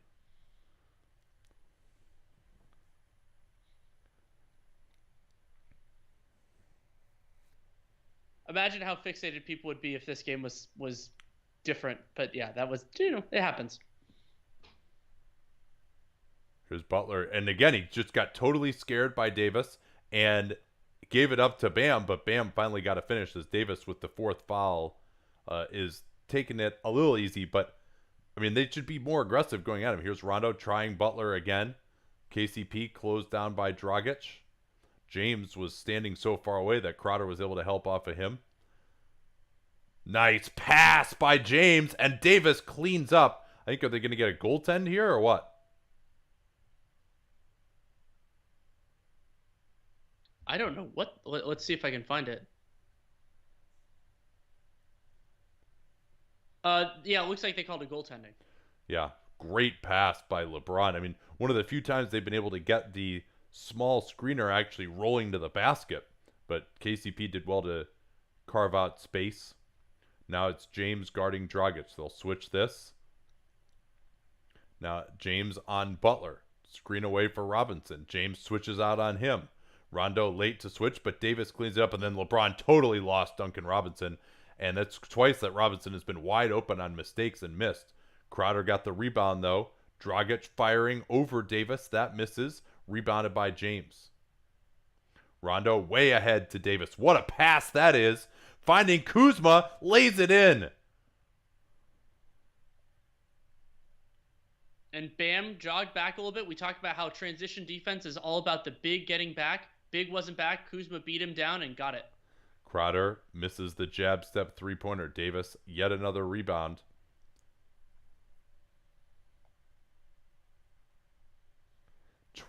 Imagine how fixated people would be if this game was different. But yeah, that was, it happens. Here's Butler. And again, he just got totally scared by Davis and gave it up to Bam, but Bam finally got a finish as Davis with the fourth foul is taking it a little easy. But, I mean, they should be more aggressive going at him. Here's Rondo trying Butler again. KCP closed down by Dragic. James was standing so far away that Crowder was able to help off of him. Nice pass by James, and Davis cleans up. I think, are they going to get a goaltend here or what? I don't know what. Let's see if I can find it. Yeah, it looks like they called it goaltending. Yeah, great pass by LeBron. I mean, one of the few times they've been able to get the small screener actually rolling to the basket, but KCP did well to carve out space. Now it's James guarding Dragic. They'll switch this. Now James on Butler. Screen away for Robinson. James switches out on him. Rondo late to switch, but Davis cleans it up, and then LeBron totally lost Duncan Robinson. And that's twice that Robinson has been wide open on mistakes and missed. Crowder got the rebound, though. Dragic firing over Davis. That misses. Rebounded by James. Rondo way ahead to Davis. What a pass that is finding Kuzma, lays it in. And Bam jogged back a little bit. We talked about how transition defense is all about the big getting back. Big wasn't back. Kuzma beat him down and got it. Crowder misses the jab step 3-pointer. Davis, yet another rebound.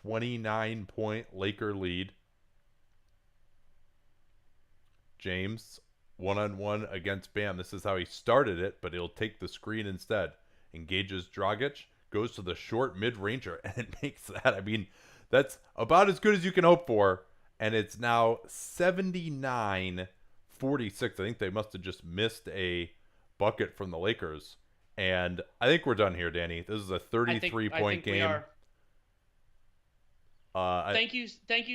29-point Laker lead. James, one-on-one against Bam. This is how he started it, but he'll take the screen instead. Engages Dragic, goes to the short mid-ranger, and it makes that. I mean, that's about as good as you can hope for. And it's now 79-46. I think they must have just missed a bucket from the Lakers. And I think we're done here, Danny. This is a 33-point game. We are. Uh, Thank you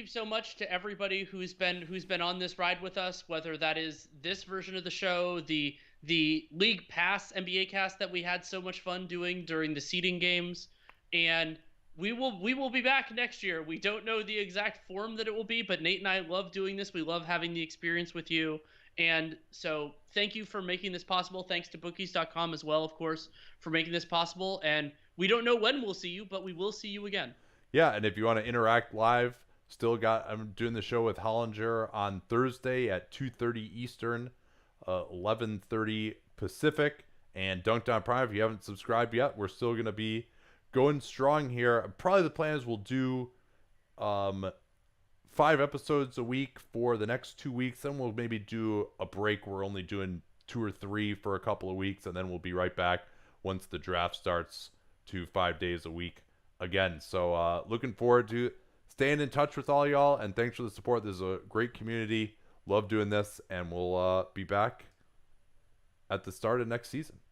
so much to everybody who's been on this ride with us. Whether that is this version of the show, the League Pass NBA cast that we had so much fun doing during the seeding games, and we will be back next year. We don't know the exact form that it will be, but Nate and I love doing this. We love having the experience with you. And so thank you for making this possible. Thanks to bookies.com as well, of course, for making this possible. And we don't know when we'll see you, but we will see you again. Yeah, and if you want to interact live, I'm doing the show with Hollinger on Thursday at 2:30 Eastern, 11:30 Pacific, and Dunked on Prime. If you haven't subscribed yet, we're still going to be going strong here. Probably the plan is we'll do 5 episodes a week for the next 2 weeks. Then we'll maybe do a break. We're only doing 2 or 3 for a couple of weeks, and then we'll be right back once the draft starts to 5 days a week again. So looking forward to staying in touch with all y'all, and thanks for the support. This is a great community. Love doing this, and we'll be back at the start of next season.